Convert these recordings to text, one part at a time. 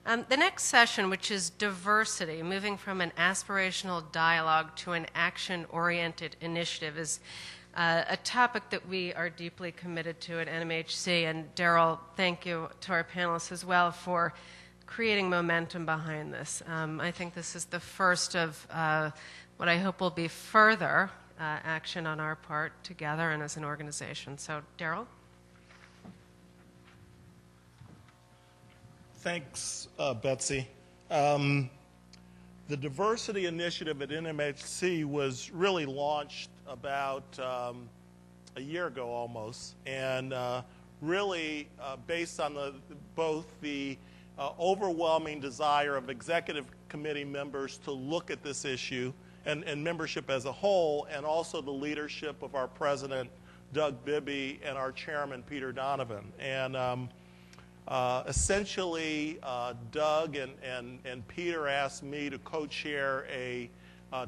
The next session, which is diversity, moving from an aspirational dialogue to an action-oriented initiative, is a topic that we are deeply committed to at NMHC. And Daryl, thank you to our panelists as well for creating momentum behind this. I think this is the first of what I hope will be further action on our part together and as an organization. So, Daryl? Thanks, Betsy. The diversity initiative at NMHC was really launched about a year ago almost, and really based on both the overwhelming desire of executive committee members to look at this issue and membership as a whole, and also the leadership of our president, Doug Bibby, and our chairman, Peter Donovan. And essentially, Doug and Peter asked me to co-chair a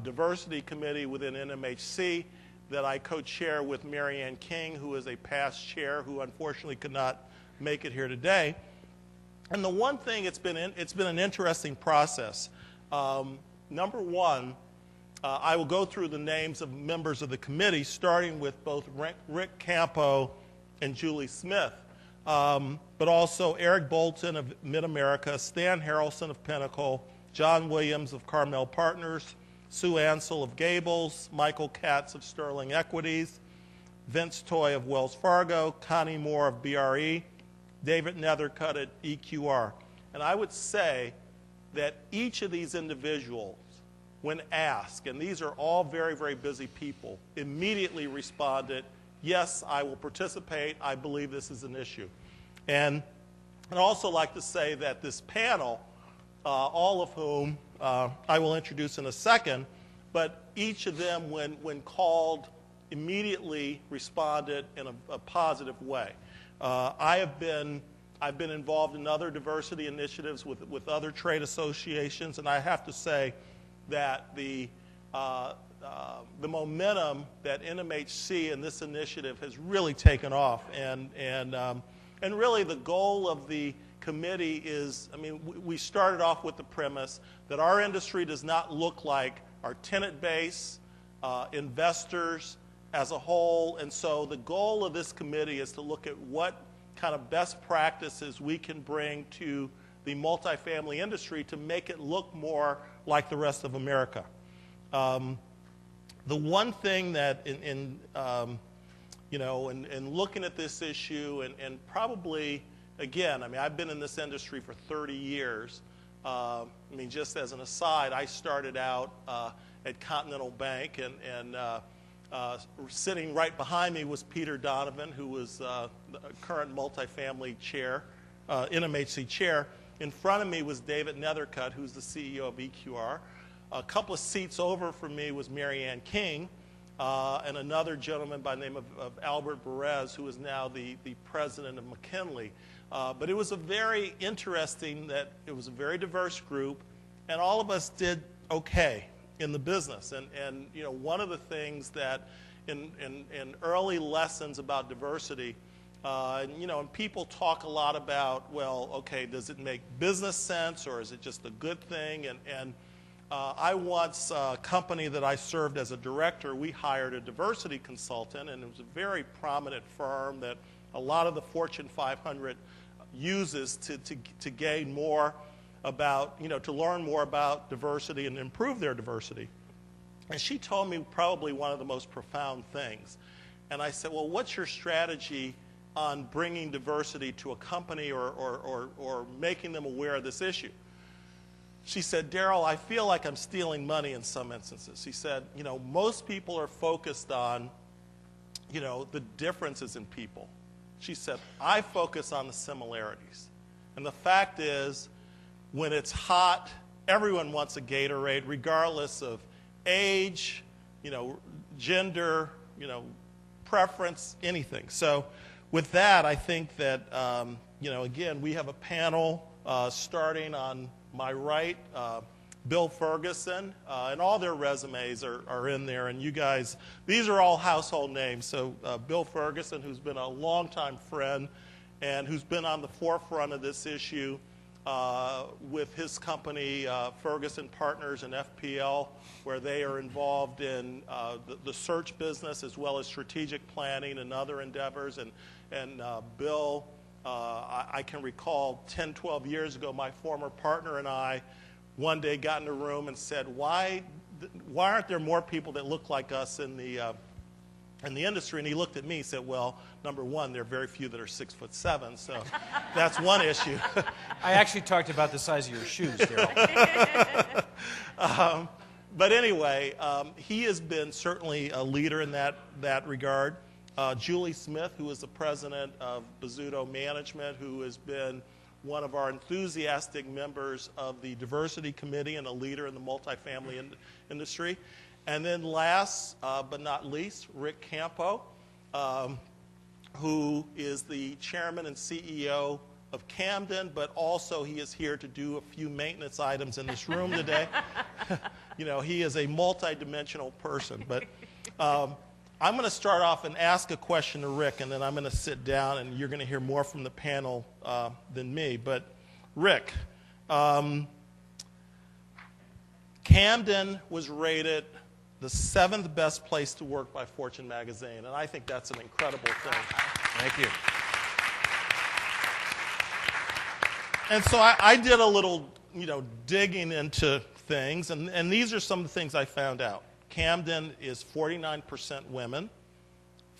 diversity committee within NMHC that I co-chair with Mary Ann King, who is a past chair who unfortunately could not make it here today. And the one thing, it's been an interesting process. Number one, I will go through the names of members of the committee, starting with both Rick Campo and Julie Smith. But also Eric Bolton of Mid-America, Stan Harrelson of Pinnacle, John Williams of Carmel Partners, Sue Ansel of Gables, Michael Katz of Sterling Equities, Vince Toy of Wells Fargo, Connie Moore of BRE, David Nethercutt at EQR. And I would say that each of these individuals, when asked, and these are all very, very busy people, immediately responded, yes, I will participate. I believe this is an issue. And I'd also like to say that this panel, all of whom I will introduce in a second, but each of them, when called, immediately responded in a positive way. I've been involved in other diversity initiatives with other trade associations, and I have to say that the momentum that NMHC and this initiative has really taken off, and really the goal of the committee is, I mean, we started off with the premise that our industry does not look like our tenant base, investors as a whole, and so the goal of this committee is to look at what kind of best practices we can bring to the multifamily industry to make it look more like the rest of America. The one thing that in looking at this issue, and probably, again, I mean, I've been in this industry for 30 years. I mean, just as an aside, I started out at Continental Bank, and sitting right behind me was Peter Donovan, who was the current multifamily chair, NMHC chair. In front of me was David Nethercutt, who's the CEO of EQR. A couple of seats over from me was Mary Ann King, and another gentleman by the name of Albert Perez, who is now the president of McKinley. But it was a very interesting that it was a very diverse group, and all of us did okay in the business. And you know, one of the things that in early lessons about diversity, and people talk a lot about, well, okay, does it make business sense or is it just a good thing? And I once, a company that I served as a director, we hired a diversity consultant, and it was a very prominent firm that a lot of the Fortune 500 uses to gain more about, to learn more about diversity and improve their diversity. And she told me probably one of the most profound things. And I said, well, what's your strategy on bringing diversity to a company or making them aware of this issue? She said, Daryl, I feel like I'm stealing money in some instances. She said, most people are focused on, the differences in people. She said, I focus on the similarities. And the fact is, when it's hot, everyone wants a Gatorade, regardless of age, gender, preference, anything. So with that, I think that, again, we have a panel starting on my right, Bill Ferguson, and all their resumes are in there. And you guys, these are all household names. So Bill Ferguson, who's been a longtime friend and who's been on the forefront of this issue with his company, Ferguson Partners and FPL, where they are involved in the search business as well as strategic planning and other endeavors. And Bill, I can recall 10, 12 years ago, my former partner and I one day got in a room and said, why aren't there more people that look like us in the industry? And he looked at me and said, well, number one, there are very few that are 6'7", so that's one issue. I actually talked about the size of your shoes, Daryl. But anyway, he has been certainly a leader in that regard. Julie Smith, who is the president of Bozzuto Management, who has been one of our enthusiastic members of the diversity committee and a leader in the multifamily industry. And then last but not least, Rick Campo, who is the chairman and CEO of Camden, but also he is here to do a few maintenance items in this room today. You know, he is a multidimensional person. But I'm going to start off and ask a question to Rick, and then I'm going to sit down, and you're going to hear more from the panel than me. But Rick, Camden was rated the 7th best place to work by Fortune magazine, and I think that's an incredible thing. Thank you. And so I did a little, digging into things, and these are some of the things I found out. Camden is 49% women,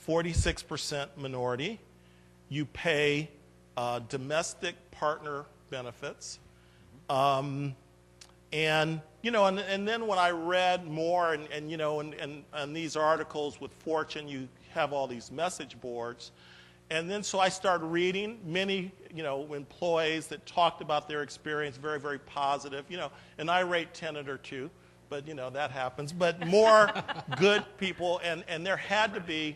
46% minority. You pay domestic partner benefits. And then when I read more and these articles with Fortune, you have all these message boards. And then so I started reading many, employees that talked about their experience, very, very positive, and I rate 10 or 2, but, that happens. But more good people, and there had to be,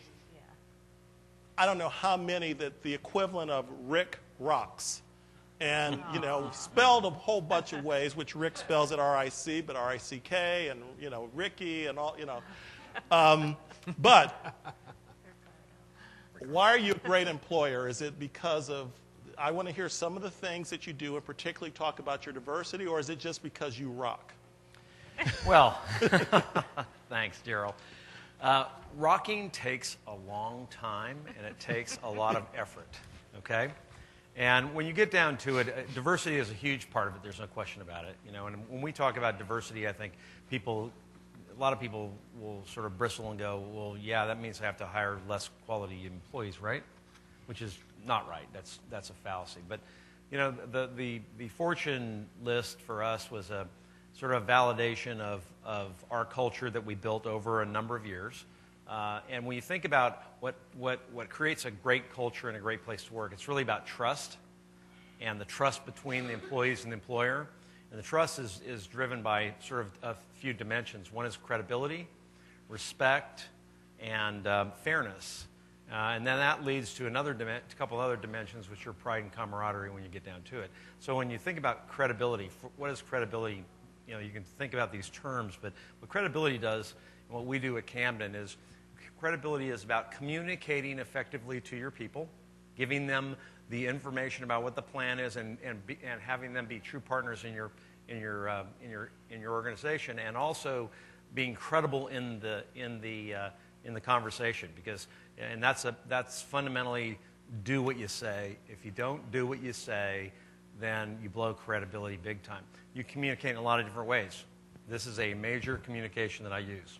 I don't know how many, that the equivalent of Rick rocks. And, spelled a whole bunch of ways, which Rick spells it R-I-C, but R-I-C-K, and, Ricky, and all, But why are you a great employer? Is it because of, I want to hear some of the things that you do, and particularly talk about your diversity, or is it just because you rock? Well, thanks, Daryl. Rocking takes a long time, and it takes a lot of effort, okay? And when you get down to it, diversity is a huge part of it. There's no question about it. And when we talk about diversity, I think a lot of people will sort of bristle and go, well, yeah, that means I have to hire less quality employees, right? Which is not right. That's a fallacy. But the Fortune list for us was a sort of validation of our culture that we built over a number of years. And when you think about what creates a great culture and a great place to work, it's really about trust, and the trust between the employees and the employer. And the trust is driven by sort of a few dimensions. One is credibility, respect, and fairness. And then that leads to a couple other dimensions, which are pride and camaraderie when you get down to it. So when you think about credibility, what is credibility? You can think about these terms, but what credibility does, and what we do at Camden is, credibility is about communicating effectively to your people, giving them the information about what the plan is, and having them be true partners in your organization, and also being credible in the conversation, because that's fundamentally do what you say. If you don't do what you say, then you blow credibility big time. You communicate in a lot of different ways. This is a major communication that I use.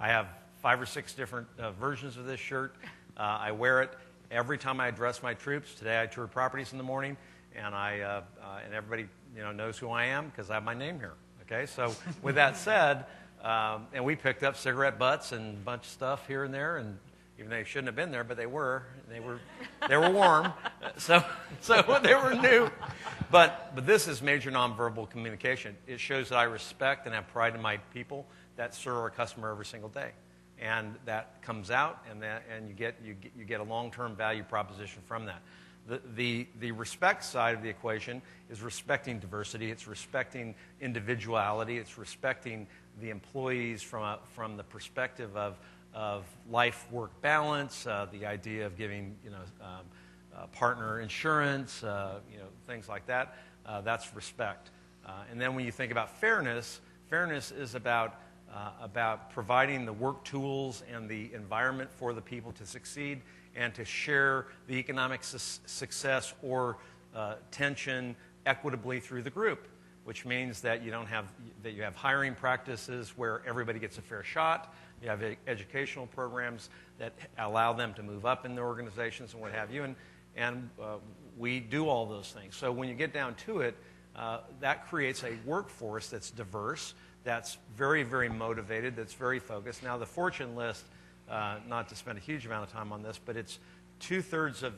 I have 5 or 6 different versions of this shirt. I wear it every time I address my troops. Today I toured properties in the morning, and and everybody knows who I am because I have my name here. Okay, so with that said, and we picked up cigarette butts and a bunch of stuff here and there, and even though they shouldn't have been there, but they were warm, so they were new. But this is major nonverbal communication. It shows that I respect and have pride in my people that serve our customer every single day. And that comes out, and you get a long-term value proposition from that. The respect side of the equation is respecting diversity. It's respecting individuality. It's respecting the employees from the perspective of life-work balance, the idea of giving partner insurance, things like that. That's respect. And then when you think about fairness, fairness is about providing the work tools and the environment for the people to succeed and to share the economic success or tension equitably through the group, which means that you have hiring practices where everybody gets a fair shot. You have educational programs that allow them to move up in the organizations and what have you, and we do all those things. So when you get down to it, that creates a workforce that's diverse, that's very, very motivated, that's very focused. Now, the Fortune list, not to spend a huge amount of time on this, but it's 2/3 of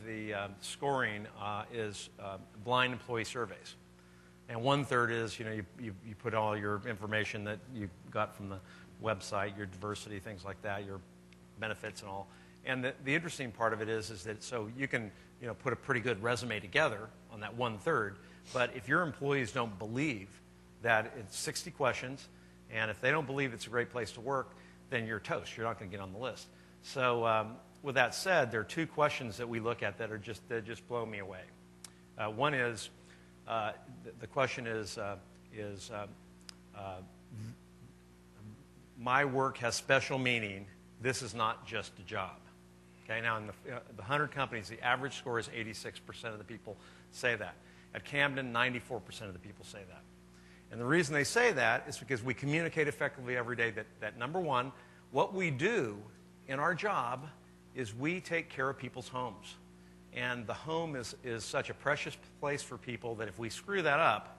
the scoring is blind employee surveys, and 1/3 is you put all your information that you got from the website, your diversity, things like that, your benefits and all. And the interesting part of it is that so you can put a pretty good resume together on that 1/3, but if your employees don't believe that it's 60 questions, and if they don't believe it's a great place to work, then you're toast. You're not going to get on the list. So with that said, there are 2 questions that we look at that just blow me away. One is the question is my work has special meaning. This is not just a job. Okay, now in the 100 companies, the average score is 86% of the people say that. At Camden, 94% of the people say that. And the reason they say that is because we communicate effectively every day that number one, what we do in our job is we take care of people's homes. And the home is such a precious place for people that if we screw that up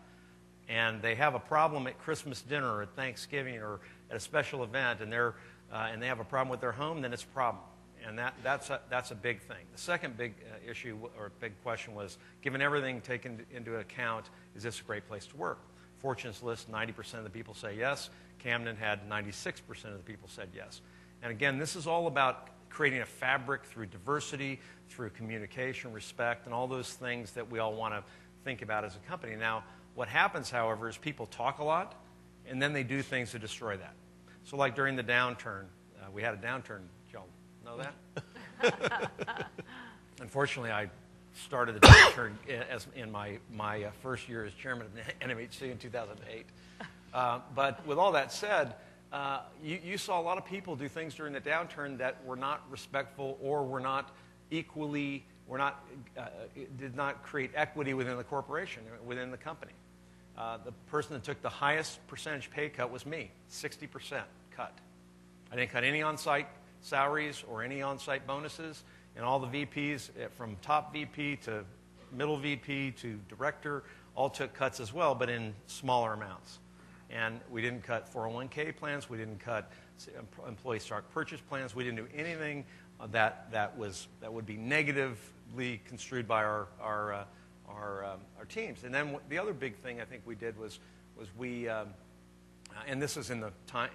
and they have a problem at Christmas dinner or at Thanksgiving or at a special event and they have a problem with their home, then it's a problem. And that's a big thing. The second big issue or big question was, given everything taken into account, is this a great place to work? Fortune's list, 90% of the people say yes. Camden had 96% of the people said yes. And again, this is all about creating a fabric through diversity, through communication, respect, and all those things that we all want to think about as a company. Now, what happens, however, is people talk a lot, and then they do things to destroy that. So like during the downturn, we had a downturn. Did y'all know that? Unfortunately, I started the downturn in my first year as chairman of NMHC in 2008. But with all that said, you saw a lot of people do things during the downturn that were not respectful or were not equally, did not create equity within the corporation, within the company. The person that took the highest percentage pay cut was me, 60% cut. I didn't cut any on-site salaries or any on-site bonuses, and all the VPs, from top VP to middle VP to director, all took cuts as well, but in smaller amounts. And we didn't cut 401k plans. We didn't cut employee stock purchase plans. We didn't do anything that would be negatively construed by our teams. And then the other big thing I think we did was we, and this is in the time,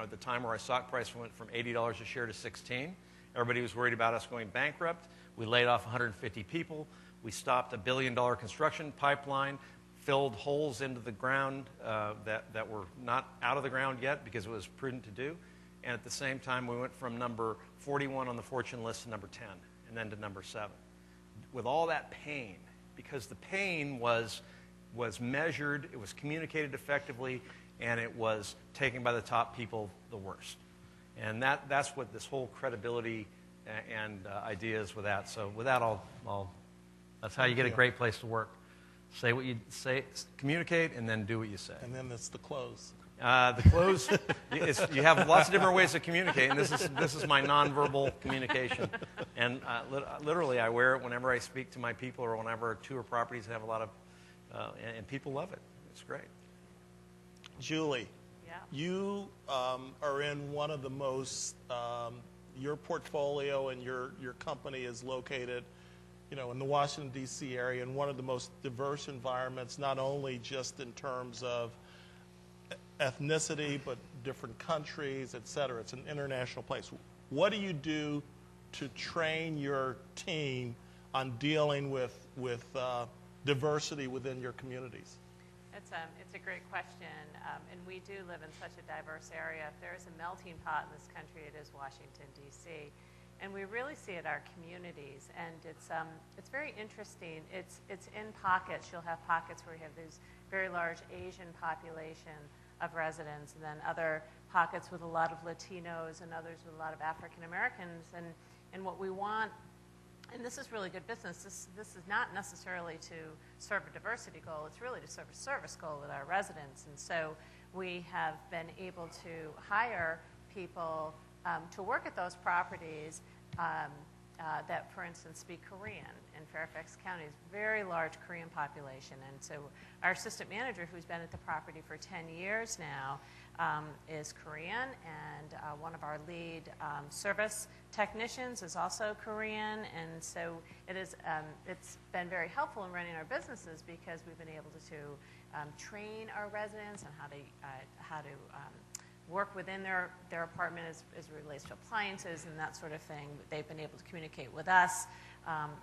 at the time where our stock price went from $80 a share to $16. Everybody was worried about us going bankrupt. We laid off 150 people. We stopped a $1 billion construction pipeline, filled holes into the ground that were not out of the ground yet because it was prudent to do. And at the same time, we went from number 41 on the Fortune list to number 10, and then to number 7. With all that pain, because the pain was measured, it was communicated effectively, and it was taken by the top people the worst. And that's what this whole credibility and idea is with that. So with that, that's how you get a great place to work. Say what you say, communicate, and then do what you say. And then it's the close. The close, you have lots of different ways to communicate, and this is my nonverbal communication. And literally, I wear it whenever I speak to my people or whenever I tour properties that have a lot of, and people love it. It's great. Julie, yeah. You are in one of the most, your portfolio and your company is located in the Washington, D.C. area, in one of the most diverse environments, not only just in terms of ethnicity, but different countries, et cetera. It's an international place. What do you do to train your team on dealing with diversity within your communities? It's a great question, and we do live in such a diverse area. If there is a melting pot in this country, it is Washington, D.C. and we really see it in our communities. And it's very interesting. It's in pockets. You'll have pockets where you have this very large Asian population of residents, and then other pockets with a lot of Latinos and others with a lot of African Americans. And what we want, and this is really good business, this is not necessarily to serve a diversity goal, it's really to serve a service goal with our residents. And so we have been able to hire people to work at those properties that, for instance, speak Korean. In Fairfax County, is a very large Korean population. And so our assistant manager, who's been at the property for 10 years now, is Korean, and one of our lead service technicians is also Korean. And so it's been very helpful in running our businesses because we've been able to train our residents on how to work within their apartment as it relates to appliances and that sort of thing. They've been able to communicate with us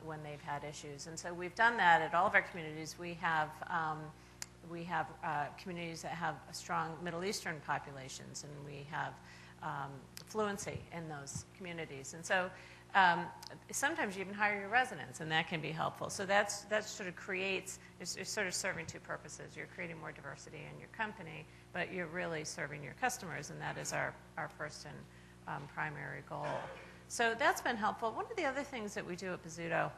when they've had issues. And so we've done that at all of our communities. We have communities that have strong Middle Eastern populations, and we have fluency in those communities. And so sometimes you even hire your residents, and that can be helpful. So that sort of creates, it's sort of serving two purposes. You're creating more diversity in your company, but you're really serving your customers, and that is our first and primary goal. So that's been helpful. One of the other things that we do at Bozzuto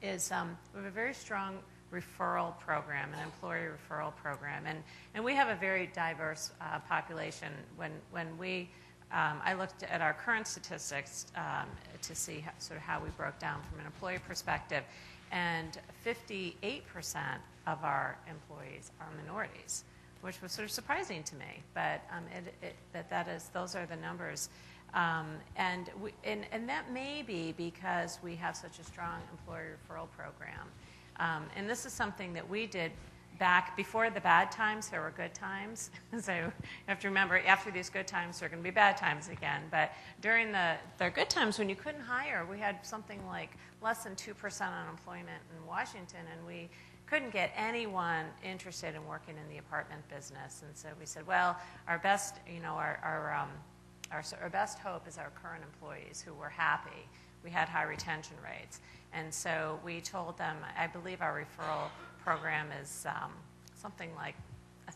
is we have a very strong referral program, an employee referral program, and we have a very diverse population. When I looked at our current statistics to see how we broke down from an employee perspective, and 58% of our employees are minorities, which was sort of surprising to me, but those are the numbers. And that may be because we have such a strong employee referral program. And this is something that we did back before the bad times. There were good times. So you have to remember, after these good times, there are going to be bad times again. But during the good times, when you couldn't hire, we had something like less than 2% unemployment in Washington, and we couldn't get anyone interested in working in the apartment business. And so we said, well, our best hope is our current employees who were happy. We had high retention rates. And so we told them, I believe our referral program is something like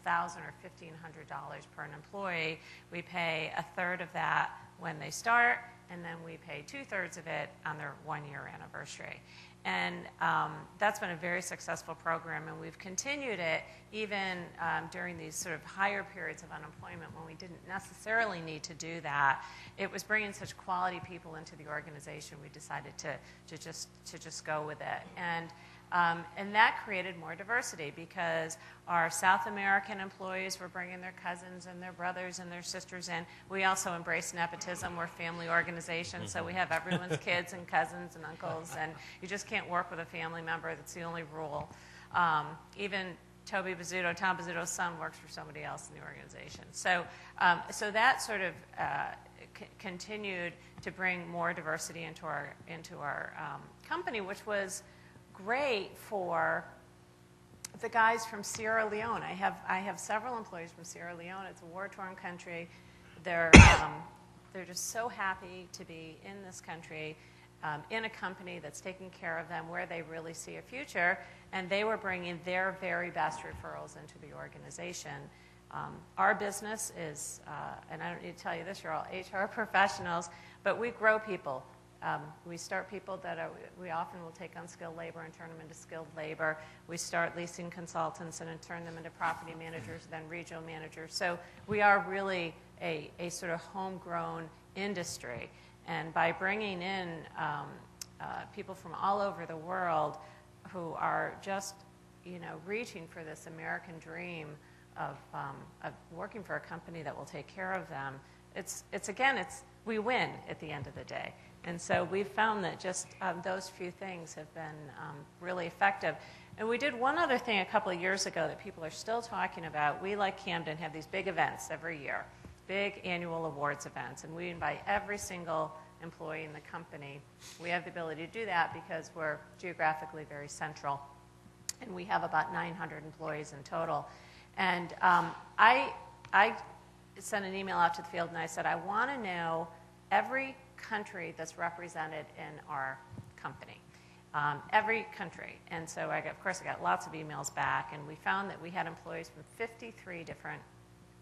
$1,000 or $1,500 per an employee. We pay a third of that when they start, and then we pay 2/3 of it on their 1-year anniversary. And that's been a very successful program, and we've continued it even during these sort of higher periods of unemployment when we didn't necessarily need to do that. It was bringing such quality people into the organization, we decided to just go with it. And that created more diversity because our South American employees were bringing their cousins and their brothers and their sisters in. We also embrace nepotism. We're a family organization, so we have everyone's kids and cousins and uncles, and you just can't work with a family member. That's the only rule. Even Tom Bozzuto's son, works for somebody else in the organization. So that sort of continued to bring more diversity into our company, which was great for the guys from Sierra Leone. I have several employees from Sierra Leone. It's a war-torn country. They're just so happy to be in this country, in a company that's taking care of them, where they really see a future. And they were bringing their very best referrals into the organization. Our business is, and I don't need to tell you this, you're all HR professionals, but we grow people. We start people we often will take unskilled labor and turn them into skilled labor. We start leasing consultants and then turn them into property managers, then regional managers. So we are really a sort of homegrown industry. And by bringing in people from all over the world who are just, reaching for this American dream of working for a company that will take care of them, we win at the end of the day. And so we've found that just those few things have been really effective. And we did one other thing a couple of years ago that people are still talking about. We, like Camden, have these big events every year, big annual awards events. And we invite every single employee in the company. We have the ability to do that because we're geographically very central. And we have about 900 employees in total. And I sent an email out to the field, and I said, I want to know every country that's represented in our company. Every country. And so, of course, I got lots of emails back, and we found that we had employees from 53 different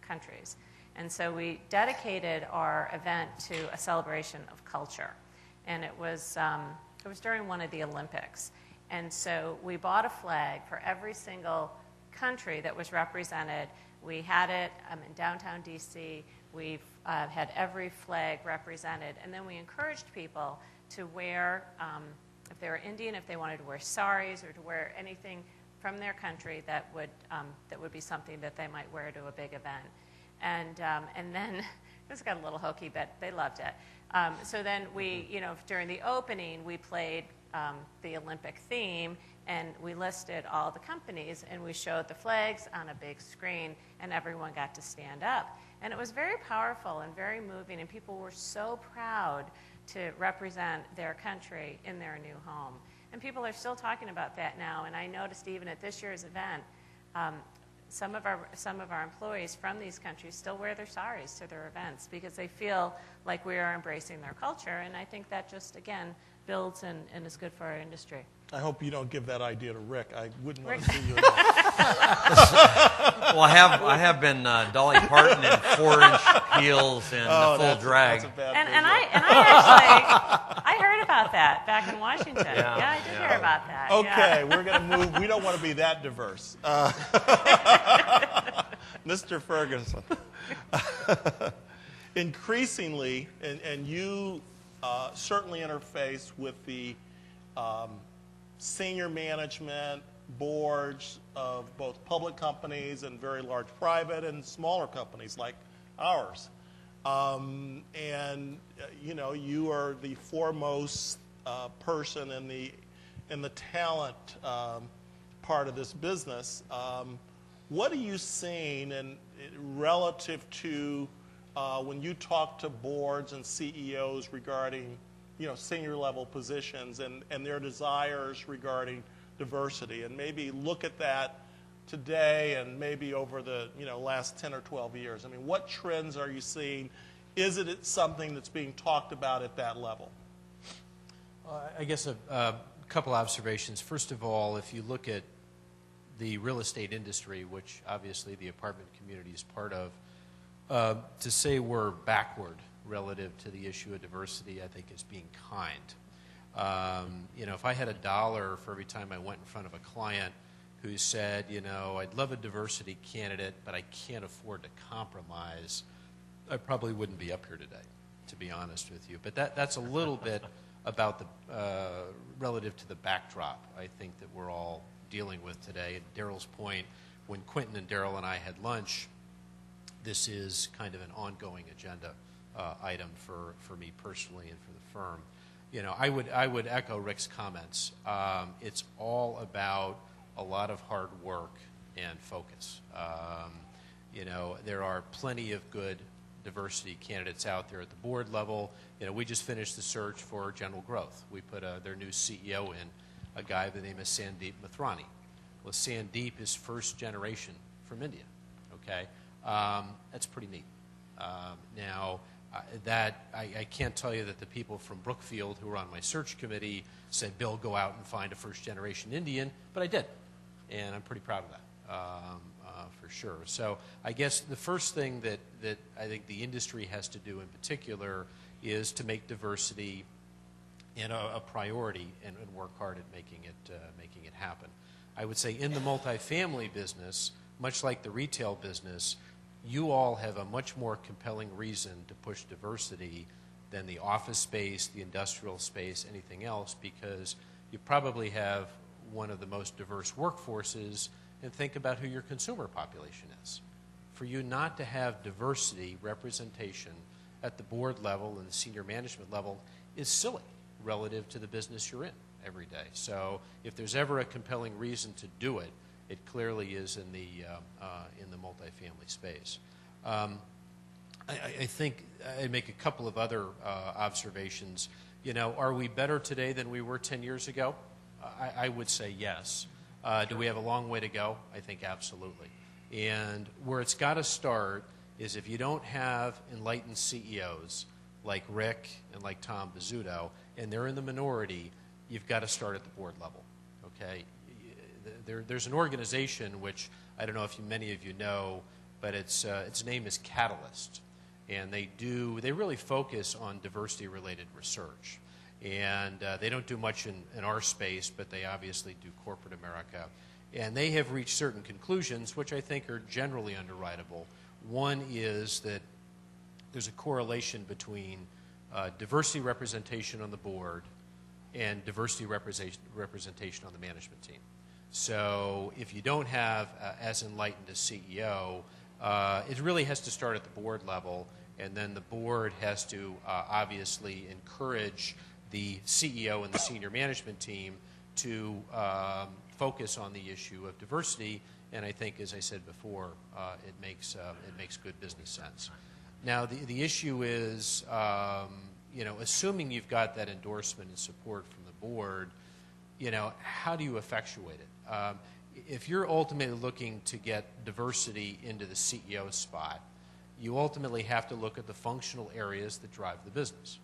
countries. And so we dedicated our event to a celebration of culture. And it was during one of the Olympics. And so we bought a flag for every single country that was represented. We had it in downtown D.C. We've had every flag represented. And then we encouraged people to wear, if they were Indian, if they wanted to wear saris or to wear anything from their country that would be something that they might wear to a big event. And then, this got a little hokey, but they loved it. So then we, during the opening, we played the Olympic theme, and we listed all the companies, and we showed the flags on a big screen, and everyone got to stand up. And it was very powerful and very moving, and people were so proud to represent their country in their new home. And people are still talking about that now, and I noticed even at this year's event, some of our employees from these countries still wear their saris to their events because they feel like we are embracing their culture, and I think that just, again, builds and is good for our industry. I hope you don't give that idea to Rick. I wouldn't want to see you. Well, I have been Dolly Parton in 4-inch heels and full drag. That's a bad And I actually, I heard about that back in Washington. Yeah, I did hear about that. Okay, we're going to move. We don't want to be that diverse. Mr. Ferguson. Increasingly, and you certainly interface with the senior management boards of both public companies and very large private and smaller companies like ours. You are the foremost person in the talent part of this business. What are you seeing relative to when you talk to boards and CEOs regarding senior level positions and their desires regarding diversity, and maybe look at that today and maybe over the last 10 or 12 years? I mean, what trends are you seeing? Is it something that's being talked about at that level? I guess a couple observations. First of all, if you look at the real estate industry, which obviously the apartment community is part of, to say we're backward relative to the issue of diversity, I think is being kind. If I had $1 for every time I went in front of a client who said, I'd love a diversity candidate, but I can't afford to compromise, I probably wouldn't be up here today, to be honest with you. But that's a little bit about the relative to the backdrop, I think, that we're all dealing with today. And Daryl's point, when Quentin and Daryl and I had lunch, this is kind of an ongoing agenda item for me personally and for the firm. I would echo Rick's comments. It's all about a lot of hard work and focus. There are plenty of good diversity candidates out there at the board level. We just finished the search for General Growth. We put their new CEO in, a guy by the name of Sandeep Mathrani. Well, Sandeep is first generation from India. Okay, that's pretty neat. I can't tell you that the people from Brookfield who were on my search committee said, Bill, go out and find a first-generation Indian, but I did, and I'm pretty proud of that, for sure. So I guess the first thing that I think the industry has to do in particular is to make diversity a priority and work hard at making it happen. I would say in the multifamily business, much like the retail business, you all have a much more compelling reason to push diversity than the office space, the industrial space, anything else, because you probably have one of the most diverse workforces, and think about who your consumer population is. For you not to have diversity representation at the board level and the senior management level is silly relative to the business you're in every day. So if there's ever a compelling reason to do it, it clearly is in the multifamily space. I think I'd make a couple of other observations. Are we better today than we were 10 years ago? I would say yes. Do we have a long way to go? I think absolutely. And where it's got to start is if you don't have enlightened CEOs like Rick and like Tom Bozzuto, and they're in the minority, you've got to start at the board level, okay? There's an organization which I don't know if many of you know, but its name is Catalyst, and they really focus on diversity-related research. And they don't do much in our space, but they obviously do corporate America. And they have reached certain conclusions, which I think are generally underwritable. One is that there's a correlation between diversity representation on the board and diversity representation on the management team. So if you don't have as enlightened a CEO, it really has to start at the board level, and then the board has to obviously encourage the CEO and the senior management team to focus on the issue of diversity. And I think, as I said before, it makes good business sense. Now, the issue is, assuming you've got that endorsement and support from the board, how do you effectuate it? If you're ultimately looking to get diversity into the CEO spot, you ultimately have to look at the functional areas that drive the business.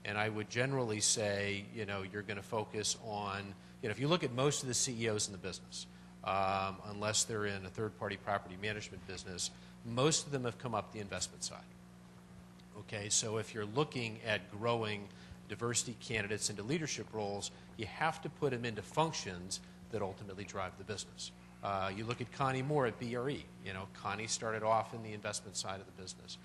And I would generally say, you're going to focus on, if you look at most of the CEOs in the business, unless they're in a third-party property management business, most of them have come up the investment side. Okay, so if you're looking at growing diversity candidates into leadership roles, you have to put them into functions that ultimately drive the business. You look at Connie Moore at BRE. Connie started off in the investment side of the business.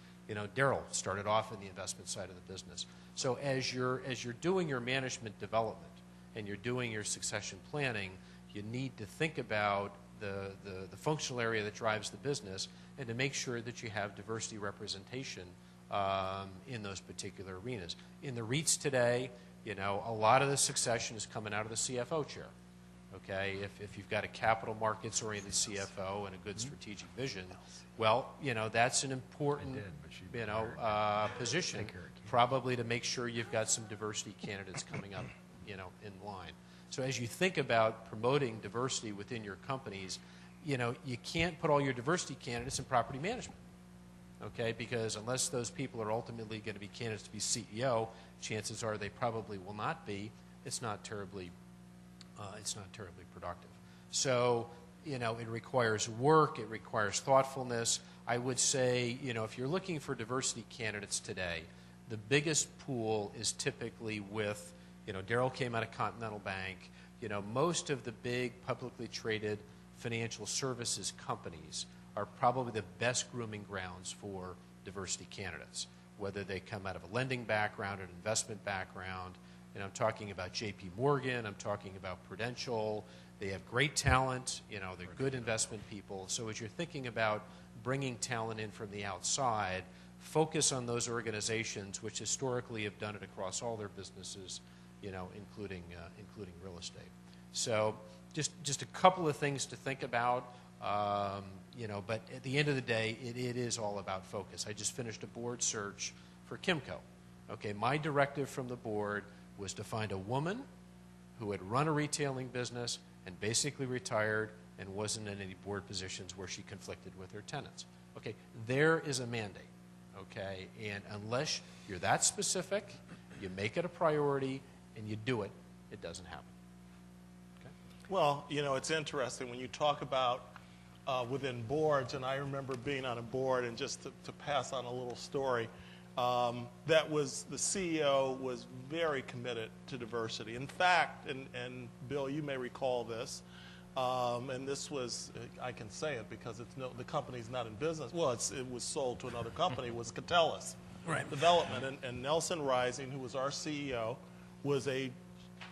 Daryl started off in the investment side of the business. So as you're doing your management development and you're doing your succession planning, you need to think about the functional area that drives the business and to make sure that you have diversity representation in those particular arenas. In the REITs today, a lot of the succession is coming out of the CFO chair. Okay, if you've got a capital markets-oriented CFO and a good strategic vision, well, that's an important, position, probably to make sure you've got some diversity candidates coming up, in line. So as you think about promoting diversity within your companies, you can't put all your diversity candidates in property management, okay? Because unless those people are ultimately going to be candidates to be CEO, chances are they probably will not be. It's not terribly productive. So, it requires work, it requires thoughtfulness. I would say, if you're looking for diversity candidates today, the biggest pool is typically with, Daryl came out of Continental Bank. Most of the big publicly traded financial services companies are probably the best grooming grounds for diversity candidates, whether they come out of a lending background, an investment background. I'm talking about J.P. Morgan. I'm talking about Prudential. They have great talent. They're good investment people. So as you're thinking about bringing talent in from the outside, focus on those organizations which historically have done it across all their businesses, including real estate. So just a couple of things to think about. But at the end of the day, it is all about focus. I just finished a board search for Campo. Okay, my directive from the board was to find a woman who had run a retailing business and basically retired and wasn't in any board positions where she conflicted with her tenants. Okay, there is a mandate, okay? And unless you're that specific, you make it a priority and you do it, it doesn't happen. Okay? Well, it's interesting when you talk about within boards, and I remember being on a board, and just to pass on a little story, that was the CEO was very committed to diversity. In fact, and Bill, you may recall this, and this was, I can say it because the company's not in business. Well, it was sold to another company. Was Catalyst Development, and Nelson Rising, who was our CEO, was a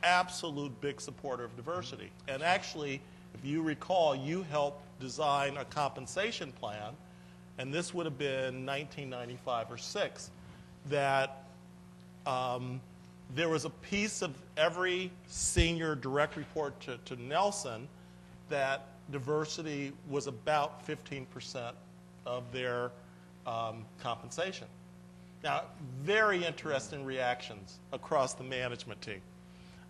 absolute big supporter of diversity. And actually, if you recall, you helped design a compensation plan. And this would have been 1995 or 6, that there was a piece of every senior direct report to Nelson that diversity was about 15% of their compensation. Now, very interesting reactions across the management team.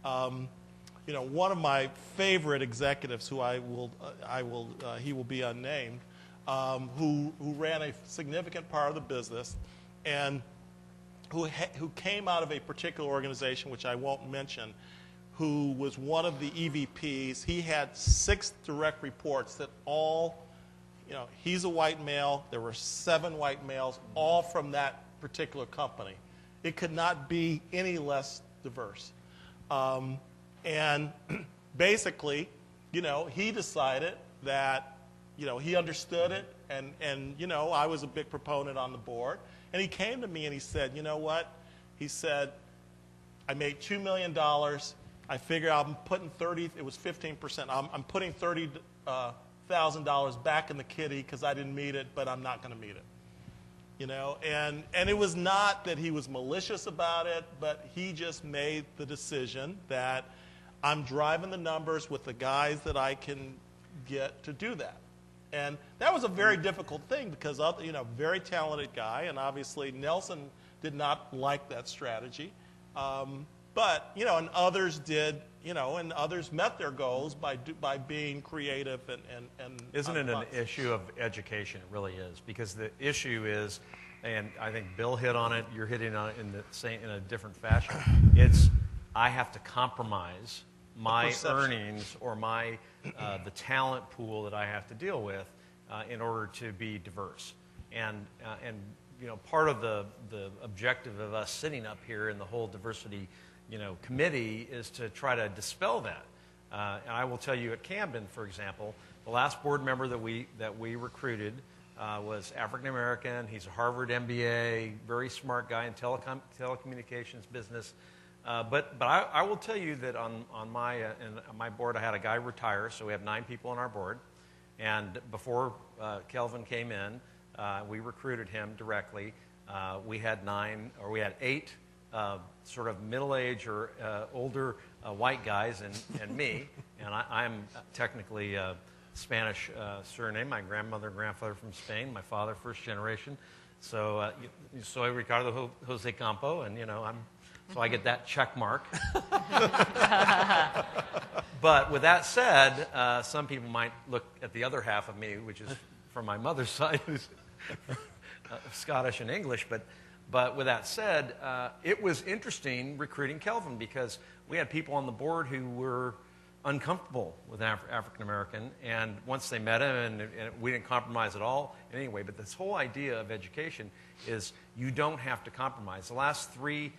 One of my favorite executives, who he will be unnamed, who ran a significant part of the business, and who came out of a particular organization, which I won't mention, who was one of the EVPs. He had 6 direct reports that all, he's a white male. There were 7 white males, all from that particular company. It could not be any less diverse. And basically, he decided that, he understood it, and I was a big proponent on the board. And he came to me and he said, you know what? He said, I made $2 million. I figure I'm putting it was 15%. I'm putting $30,000 back in the kitty because I didn't meet it, but I'm not going to meet it. And it was not that he was malicious about it, but he just made the decision that I'm driving the numbers with the guys that I can get to do that. And that was a very difficult thing because, very talented guy, and obviously Nelson did not like that strategy. But, and others did, and others met their goals by being creative and Isn't it an issue of education? It really is. Because the issue is, and I think Bill hit on it, you're hitting on it in a different fashion, it's I have to compromise my earnings or the talent pool that I have to deal with in order to be diverse. And part of the objective of us sitting up here in the whole diversity committee is to try to dispel that. And I will tell you at Camden, for example, the last board member that we recruited was African American. He's a Harvard MBA, very smart guy in telecommunications business. But I will tell you that on my board, I had a guy retire, so we have 9 people on our board. And before Kelvin came in, we recruited him directly. We had 8 sort of middle-aged or older white guys and me. And I'm technically Spanish surname. My grandmother and grandfather from Spain. My father, first generation. So soy Ricardo Jose Campo, and so I get that check mark. But with that said, some people might look at the other half of me, which is from my mother's side, who's Scottish and English. But with that said, it was interesting recruiting Kelvin because we had people on the board who were uncomfortable with African American, and once they met him, and we didn't compromise at all anyway. But this whole idea of education is you don't have to compromise. The last 3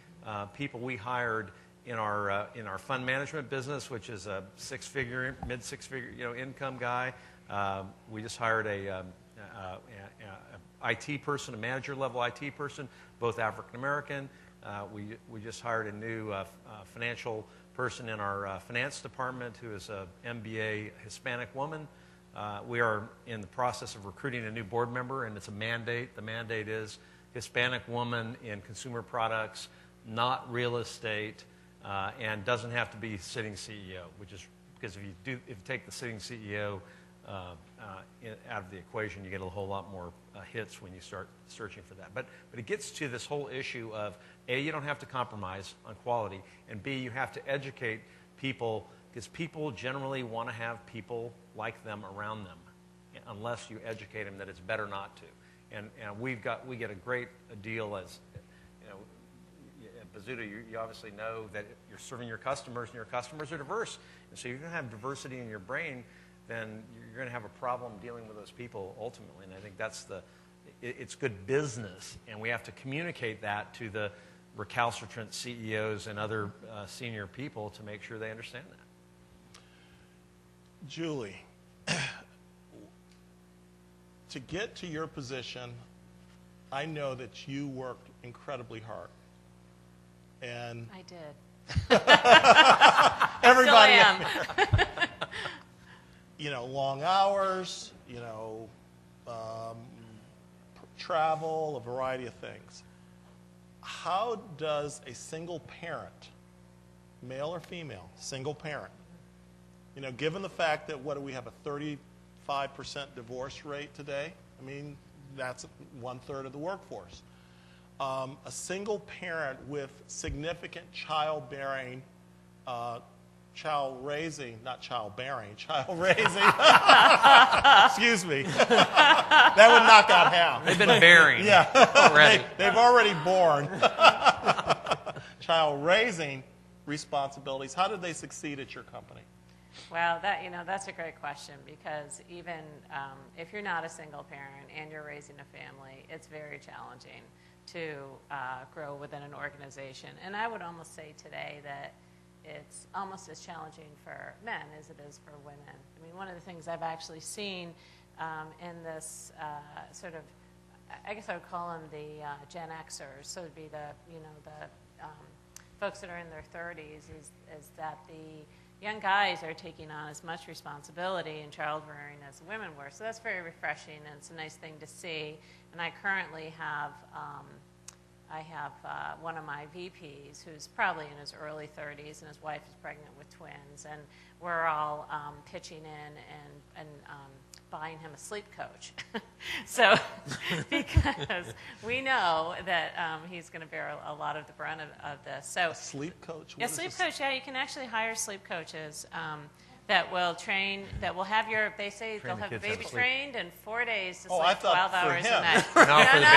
people we hired in our fund management business, which is a mid six figure income guy. We just hired a IT person, a manager level IT person, both African American. We just hired a new financial person in our finance department who is a MBA Hispanic woman. We are in the process of recruiting a new board member, and it's a mandate. The mandate is Hispanic woman in consumer products, not real estate, and doesn't have to be sitting CEO, which is because if you take the sitting CEO out of the equation, you get a whole lot more hits when you start searching for that. But it gets to this whole issue of A, you don't have to compromise on quality, and B, you have to educate people because people generally want to have people like them around them, unless you educate them that it's better not to. And we get a great deal as Bozzuto, you obviously know that you're serving your customers, and your customers are diverse. And so you're going to have diversity in your brain, then you're going to have a problem dealing with those people ultimately. And I think it's good business, and we have to communicate that to the recalcitrant CEOs and other senior people to make sure they understand that. Julie, to get to your position, I know that you worked incredibly hard. And I did. Everybody, Still am. Long hours, travel, a variety of things. How does a single parent, male or female, single parent, given the fact that we have a 35% divorce rate today? I mean, that's 1/3 of the workforce. A single parent with significant childbearing, child raising, excuse me. That would knock out half. They've been bearing yeah. already. They've already born. child raising responsibilities, how did they succeed at your company? Well, that's a great question, because even if you're not a single parent and you're raising a family, it's very challenging to grow within an organization. And I would almost say today that it's almost as challenging for men as it is for women. I mean, one of the things I've actually seen in this sort of, I guess I would call them the Gen Xers, so it'd be the folks that are in their 30s, is that the young guys are taking on as much responsibility in child rearing as the women were. So that's very refreshing, and it's a nice thing to see. And I currently have one of my VPs who's probably in his early 30s, and his wife is pregnant with twins, and we're all pitching in and buying him a sleep coach. So, because we know that he's going to bear a lot of the brunt of this. So, A sleep coach? Yeah, sleep coach. Yeah, you can actually hire sleep coaches that will train. That will have your. They say Train they'll the have kids how to baby sleep. trained in 4 days to Oh, sleep I thought 12 for hours him. a night. No, for the not baby. for Oh, him.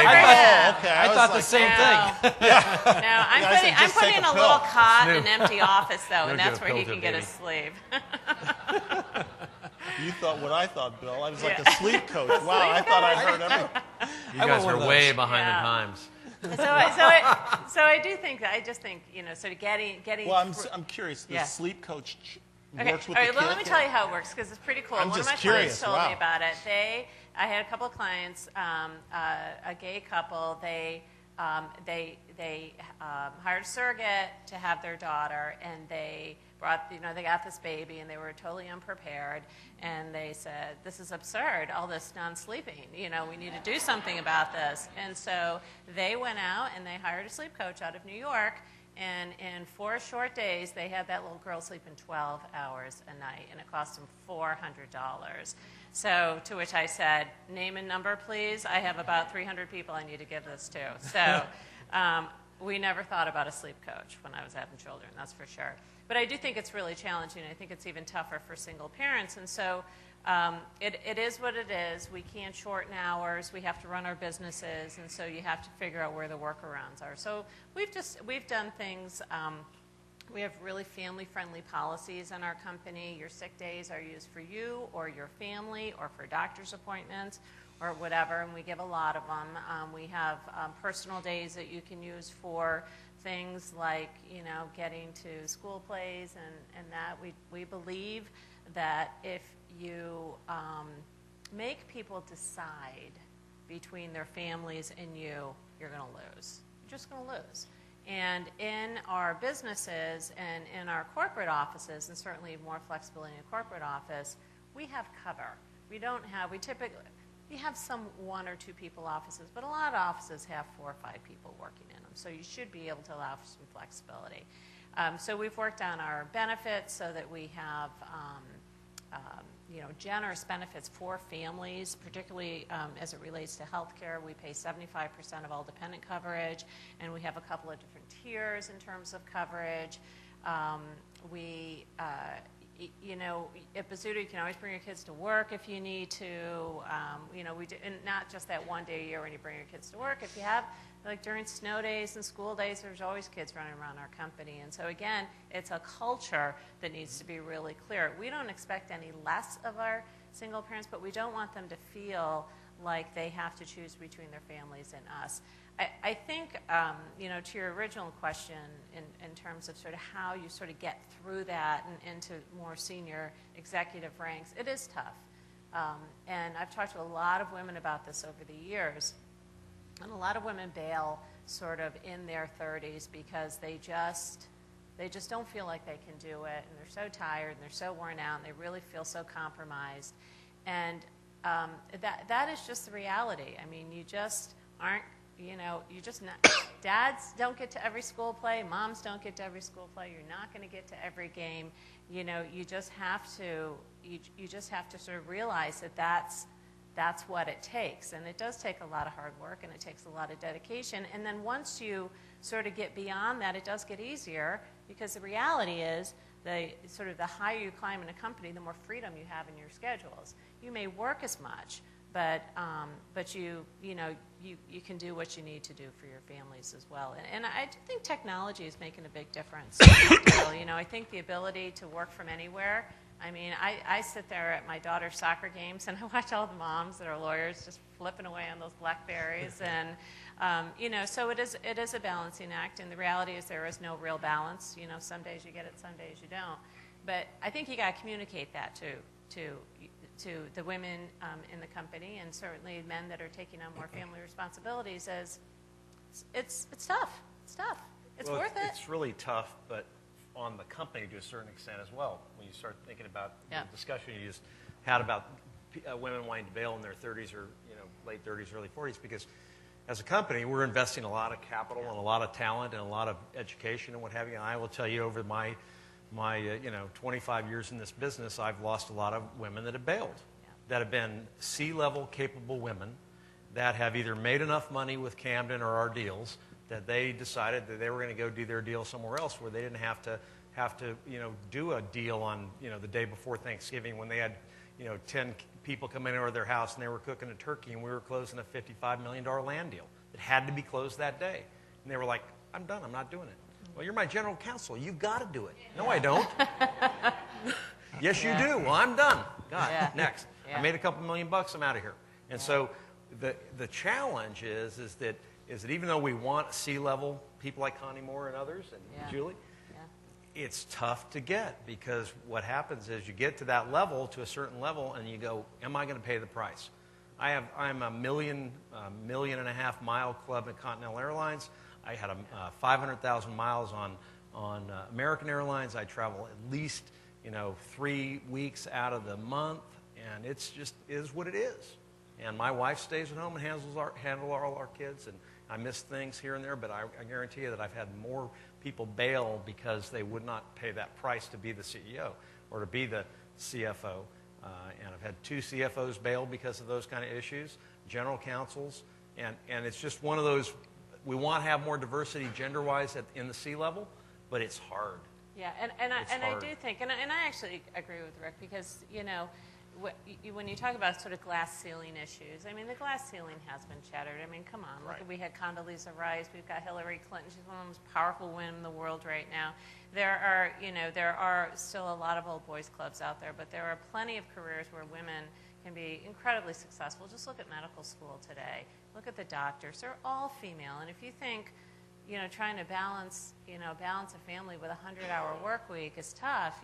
okay. I thought the same thing. No, I'm I said, putting just take a a little pill. cot in Snoop. an empty office though, No, and get that's a where he pill to can get baby. his sleep. You thought what I thought, Bill. I was like Yeah. a sleep coach. Wow, I thought I heard everything. You I guys want one are of way those. behind Yeah. the times. So I do think that. I just think, sort of getting. Well, through- I'm curious. The Yeah. sleep coach Okay. works with All the right, well, let kid? me tell you how it works, because it's pretty cool. I'm One just of my curious. clients told me Wow. about it. I had a couple of clients, a gay couple. They hired a surrogate to have their daughter, and they brought, they got this baby, and they were totally unprepared. And they said, "This is absurd. All this non-sleeping. We need to do something about this." And so they went out and they hired a sleep coach out of New York. And in 4 short days, they had that little girl sleeping 12 hours a night, and it cost them $400. So to which I said, "Name and number, please. I have about 300 people I need to give this to." So we never thought about a sleep coach when I was having children, that's for sure. But I do think it's really challenging. I think it's even tougher for single parents. And so it is what it is. We can't shorten hours. We have to run our businesses, and so you have to figure out where the workarounds are. So we've done things. We have really family-friendly policies in our company. Your sick days are used for you or your family or for doctor's appointments or whatever, and we give a lot of them. We have personal days that you can use for things like, getting to school plays and that. We believe that if you make people decide between their families and you're going to lose. You're just going to lose. And in our businesses and in our corporate offices, and certainly more flexibility in a corporate office, we have cover. We have some 1 or 2 people offices, but a lot of offices have 4 or 5 people working in them. So you should be able to allow for some flexibility. So we've worked on our benefits so that we have generous benefits for families, particularly as it relates to health care. We pay 75% of all dependent coverage, and we have a couple of different tiers in terms of coverage. At Bozzuto, you can always bring your kids to work if you need to. We do, and not just that one day a year when you bring your kids to work. If you have, like during snow days and school days, there's always kids running around our company. And so again, it's a culture that needs to be really clear. We don't expect any less of our single parents, but we don't want them to feel like they have to choose between their families and us. I think, to your original question in terms of sort of how you sort of get through that and into more senior executive ranks, it is tough. And I've talked to a lot of women about this over the years. And a lot of women bail sort of in their 30s because they just don't feel like they can do it, and they're so tired, and they're so worn out, and they really feel so compromised. And that is just the reality. I mean, you just aren't, you just not, dads don't get to every school play, moms don't get to every school play, you're not going to get to every game. You just have to sort of realize that that's what it takes. And it does take a lot of hard work, and it takes a lot of dedication. And then once you sort of get beyond that, it does get easier, because the reality is the higher you climb in a company, the more freedom you have in your schedules. You may work as much, but you can do what you need to do for your families as well. And I do think technology is making a big difference. I think the ability to work from anywhere. I mean, I sit there at my daughter's soccer games and I watch all the moms that are lawyers just flipping away on those BlackBerries, and so it is a balancing act. And the reality is there is no real balance. Some days you get it, some days you don't. But I think you got to communicate that to the women in the company, and certainly men that are taking on more family responsibilities. As it's tough. It's tough. It's worth it. It's really tough, but on the company to a certain extent as well. When you start thinking about the discussion you just had about women wanting to bail in their 30s or late 30s, early 40s, because as a company we're investing a lot of capital and a lot of talent and a lot of education and what have you. And I will tell you, over my 25 years in this business, I've lost a lot of women that have bailed, that have been C-level capable women that have either made enough money with Camden or our deals that they decided that they were going to go do their deal somewhere else where they didn't have to do a deal on the day before Thanksgiving when they had 10 people come in over their house and they were cooking a turkey and we were closing a $55 million land deal. It had to be closed that day. And they were like, I'm done, I'm not doing it. Well, you're my general counsel. You've got to do it. No, I don't. Yes, you do. Well, I'm done. God, next. I made a couple $1 million. I'm out of here. And so the challenge is that even though we want C-level people like Connie Moore and others and Julie, it's tough to get, because what happens is you get to that level, to a certain level, and you go, am I going to pay the price? I'm a million and a half mile club at Continental Airlines. I had 500,000 miles on American Airlines. I travel at least 3 weeks out of the month, and it's just is what it is. And my wife stays at home and handles all our kids, and I miss things here and there, but I guarantee you that I've had more people bail because they would not pay that price to be the CEO or to be the CFO. And I've had 2 CFOs bail because of those kind of issues, general counsels, and it's just one of those. We want to have more diversity gender-wise in the C-level, but it's hard. Yeah, and I do think, and I actually agree with Rick, because when you talk about sort of glass ceiling issues, I mean, the glass ceiling has been shattered. I mean, come on. Look, we had Condoleezza Rice. We've got Hillary Clinton. She's one of the most powerful women in the world right now. There are still a lot of old boys clubs out there, but there are plenty of careers where women can be incredibly successful. Just look at medical school today. Look at the doctors. They're all female. And if you think, trying to balance a family with a 100-hour work week is tough,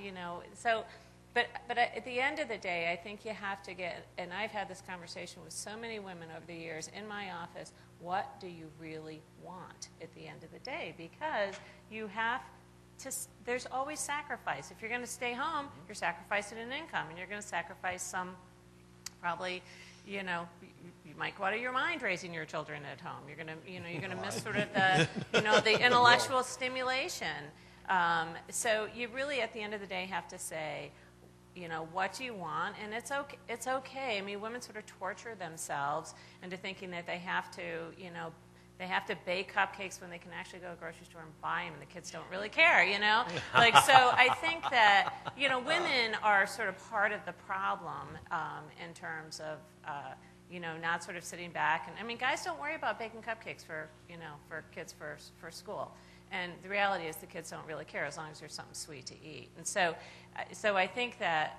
so. But at the end of the day, I think you have to get, and I've had this conversation with so many women over the years in my office, what do you really want at the end of the day? Because you have to, there's always sacrifice. If you're going to stay home, you're sacrificing an income, and you're going to sacrifice some, probably, you might go out of your mind raising your children at home. You're going to miss sort of the, the intellectual stimulation. So you really, at the end of the day, have to say, what do you want? And it's okay. I mean, women sort of torture themselves into thinking that they have to bake cupcakes when they can actually go to the grocery store and buy them, and the kids don't really care, So I think that, women are sort of part of the problem in terms of, not sort of sitting back. And I mean, guys don't worry about baking cupcakes for kids for school. And the reality is the kids don't really care as long as there's something sweet to eat. And so I think that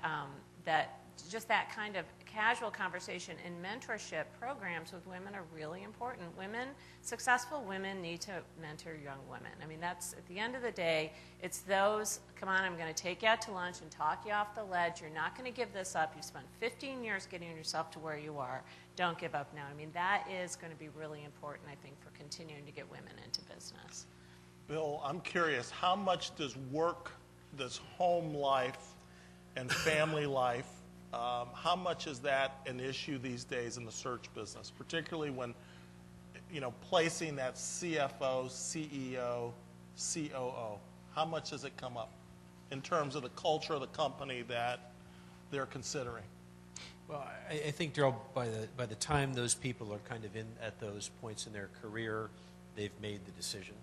just that kind of casual conversation in mentorship programs with women are really important. Successful women need to mentor young women. I mean, that's, at the end of the day, it's those, come on, I'm going to take you out to lunch and talk you off the ledge. You're not going to give this up. You spent 15 years getting yourself to where you are. Don't give up now. I mean, that is going to be really important, I think, for continuing to get women into business. Bill, I'm curious, how much does home life and family life, how much is that an issue these days in the search business, particularly when, placing that CFO, CEO, COO? How much does it come up in terms of the culture of the company that they're considering? Well, I think, Daryl, by the time those people are kind of at those points in their career, they've made the decision,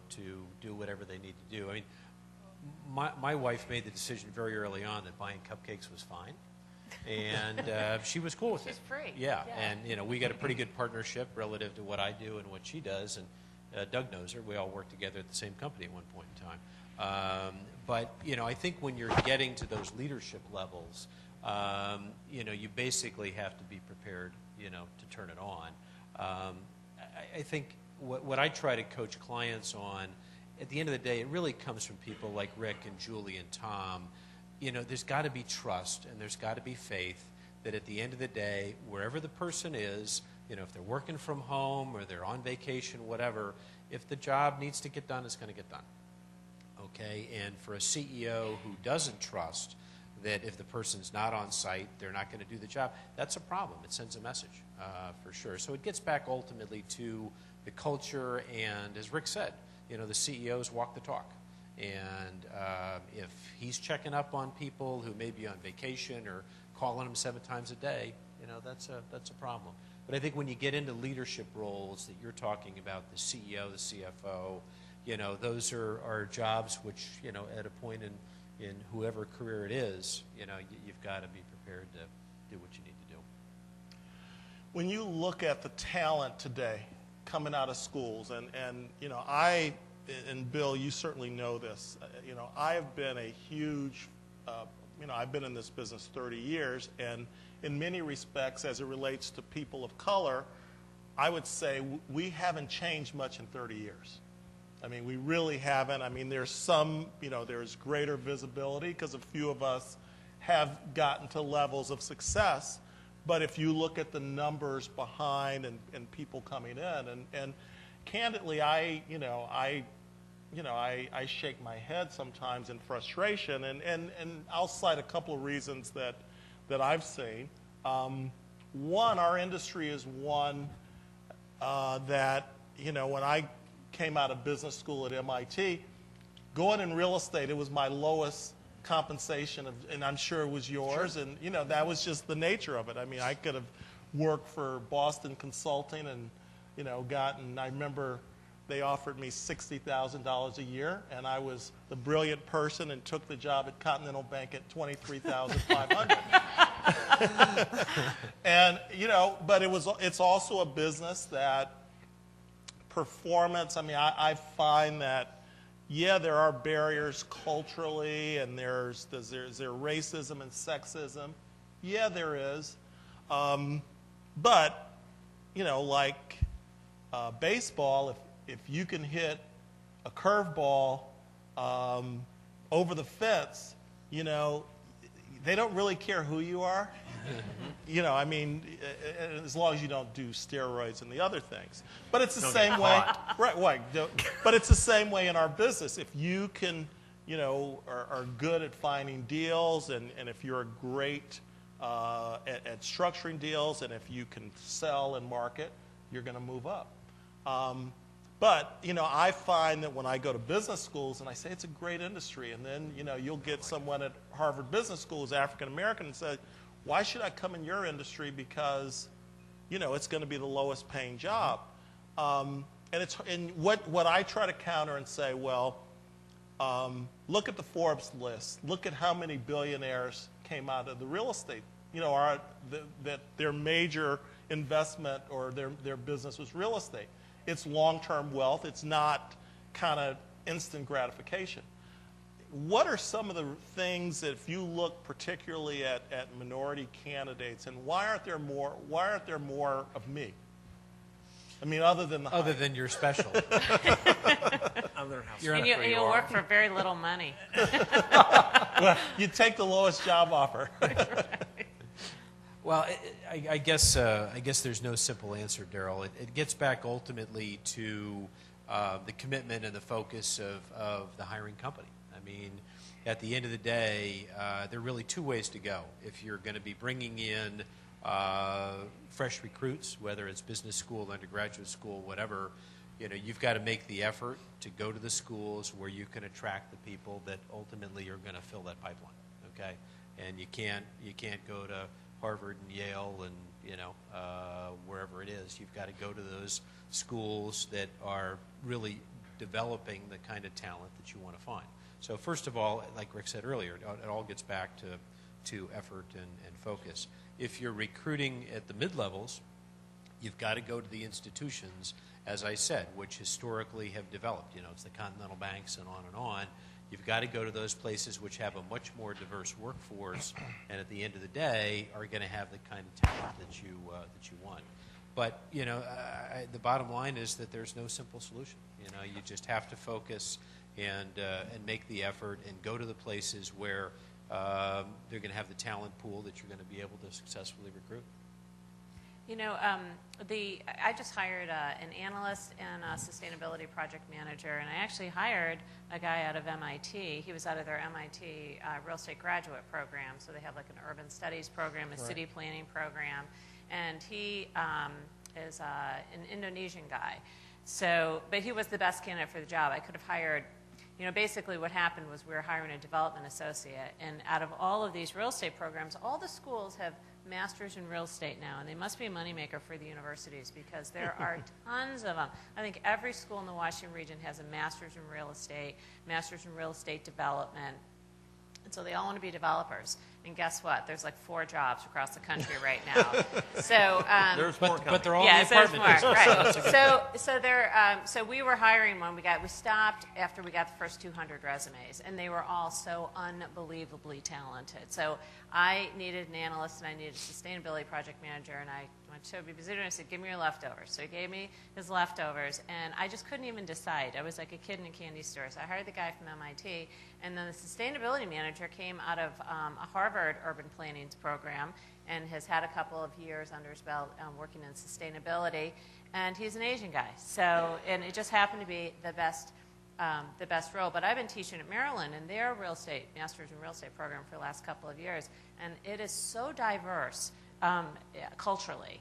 to do whatever they need to do. I mean, my wife made the decision very early on that buying cupcakes was fine. And she was cool with it. She's free. Yeah, Yeah. and we got a pretty good partnership relative to what I do and what she does. And Doug knows her. We all worked together at the same company at one point in time. But I think when you're getting to those leadership levels, you basically have to be prepared, to turn it on. I think what I try to coach clients on, at the end of the day, it really comes from people like Rick and Julie and Tom. There's got to be trust and there's got to be faith that at the end of the day, wherever the person is, if they're working from home or they're on vacation, whatever, if the job needs to get done, it's going to get done. Okay? And for a CEO who doesn't trust that if the person's not on site, they're not going to do the job, that's a problem. It sends a message, for sure. So it gets back ultimately to the culture, and as Rick said, the CEOs walk the talk. And if he's checking up on people who may be on vacation or calling them 7 times a day, that's a problem. But I think when you get into leadership roles that you're talking about, the CEO, the CFO, those are jobs which, at a point in whoever career it is, you've got to be prepared to do what you need to do. When you look at the talent today coming out of schools, and Bill, you certainly know this. I have been a huge, I've been in this business 30 years, and in many respects, as it relates to people of color, I would say we haven't changed much in 30 years. I mean, we really haven't. I mean, there's some, there's greater visibility because a few of us have gotten to levels of success. But if you look at the numbers behind and people coming in, and candidly, I shake my head sometimes in frustration, and I'll cite a couple of reasons that I've seen. One, our industry is one that, when I came out of business school at MIT, going in real estate, it was my lowest compensation, and I'm sure it was yours, Sure. And that was just the nature of it. I mean, I could have worked for Boston Consulting and I remember they offered me $60,000 a year, and I was the brilliant person and took the job at Continental Bank at $23,500. And but it's also a business that performance. I mean, I find that there are barriers culturally, and there's racism and sexism. Yeah, there is, but like baseball, if you can hit a curveball over the fence, they don't really care who you are. I mean, as long as you don't do steroids and the other things. But it's the same way, right? But it's the same way in our business. If you can, are good at finding deals, and if you're great at structuring deals, and if you can sell and market, you're going to move up. But I find that when I go to business schools and I say it's a great industry, and then you'll get someone at Harvard Business School who's African American and say, why should I come in your industry? Because it's going to be the lowest paying job. And what I try to counter and say, well, look at the Forbes list. Look at how many billionaires came out of the real estate. That their major investment or their business was real estate. It's long-term wealth. It's not kind of instant gratification. What are some of the things that, if you look particularly at minority candidates, and why aren't there more of me? I mean, other than you're special. And you'll work for very little money. Well, you take the lowest job offer. Well, I guess there's no simple answer, Daryl. It gets back ultimately to the commitment and the focus of the hiring company. I mean, at the end of the day, there are really two ways to go. If you're going to be bringing in fresh recruits, whether it's business school, undergraduate school, whatever, you've got to make the effort to go to the schools where you can attract the people that ultimately are going to fill that pipeline. Okay, and you can't go to Harvard and Yale and wherever it is. You've got to go to those schools that are really developing the kind of talent that you want to find. So first of all, like Rick said earlier, it all gets back to to effort and focus. If you're recruiting at the mid-levels, you've got to go to the institutions, as I said, which historically have developed. You know, it's the continental banks and on and on. You've got to go to those places which have a much more diverse workforce, and at the end of the day, are going to have the kind of talent that you want. But you know, the bottom line is that there's no simple solution. You know, you just have to focus and make the effort and go to the places where they're going to have the talent pool that you're going to be able to successfully recruit. You know, I just hired an analyst and a sustainability project manager, and I actually hired a guy out of MIT. He was out of their MIT real estate graduate program, so they have like an urban studies program, a city planning program, and he is an Indonesian guy. So, but he was the best candidate for the job. I could have hired. You know, basically what happened was we were hiring a development associate, and out of all of these real estate programs, all the schools have masters in real estate now, and they must be a moneymaker for the universities because there are tons of them. I think every school in the Washington region has a master's in real estate development, and so they all want to be developers. And guess what? There's like 4 jobs across the country right now. So, there's more but they're all yeah, in the apartment business. Right. So we were hiring one. We stopped after we got the first 200 resumes, and they were all so unbelievably talented. So I needed an analyst and I needed a sustainability project manager, and I went to Bozzuto and I said, "Give me your leftovers." So he gave me his leftovers, and I just couldn't even decide. I was like a kid in a candy store. So I hired the guy from MIT, and then the sustainability manager came out of a Harvard urban planning program and has had a couple of years under his belt working in sustainability, and he's an Asian guy. So, and it just happened to be the best role. But I've been teaching at Maryland in their master's in real estate program for the last couple of years, and it is so diverse culturally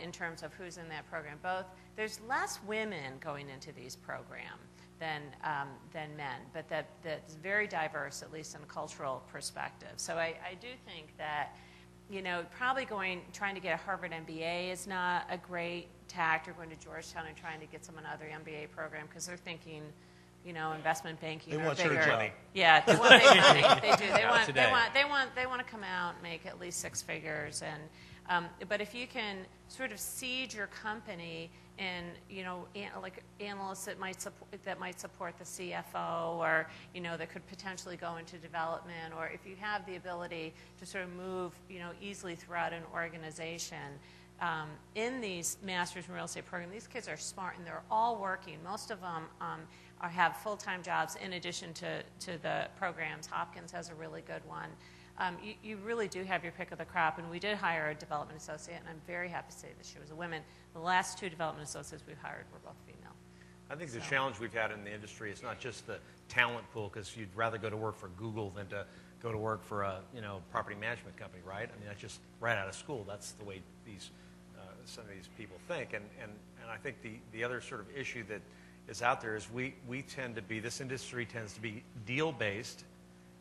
in terms of who's in that program. There's less women going into these programs than men, but that's very diverse, at least in a cultural perspective. So I do think that, you know, probably trying to get a Harvard MBA is not a great tact, or going to Georgetown and trying to get someone out of their MBA program because they're thinking, you know, investment banking They or want bigger. your job. Yeah, they want big money. They do. Yeah, They want to come out and make at least 6 figures. And but if you can sort of seed your company in, you know, like analysts that might support the CFO, or, you know, that could potentially go into development, or if you have the ability to sort of move, you know, easily throughout an organization. In these Masters in Real Estate program, these kids are smart and they're all working. Most of them have full-time jobs in addition to the programs. Hopkins has a really good one. You really do have your pick of the crop, and we did hire a development associate, and I'm very happy to say that she was a woman. The last 2 development associates we've hired were both female. I think the challenge we've had in the industry is not just the talent pool, because you'd rather go to work for Google than to go to work for a, you know, property management company, right? I mean, that's just right out of school. That's the way some of these people think. And I think the other sort of issue that is out there is we tend to be, this industry tends to be deal-based,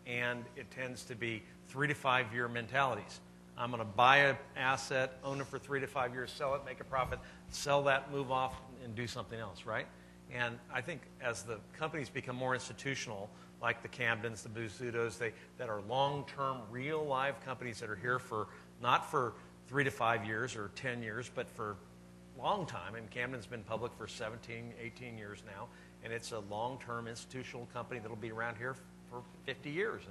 and it tends to be 3 to 5 year mentalities. I'm going to buy an asset, own it for 3 to 5 years, sell it, make a profit, sell that, move off, and do something else, right? And I think as the companies become more institutional, like the Camdens, the Bozzutos, that are long-term, real live companies that are here for, not for 3 to 5 years or 10 years, but for a long time. And Camden's been public for 17, 18 years now, and it's a long-term institutional company that'll be around here for 50 years.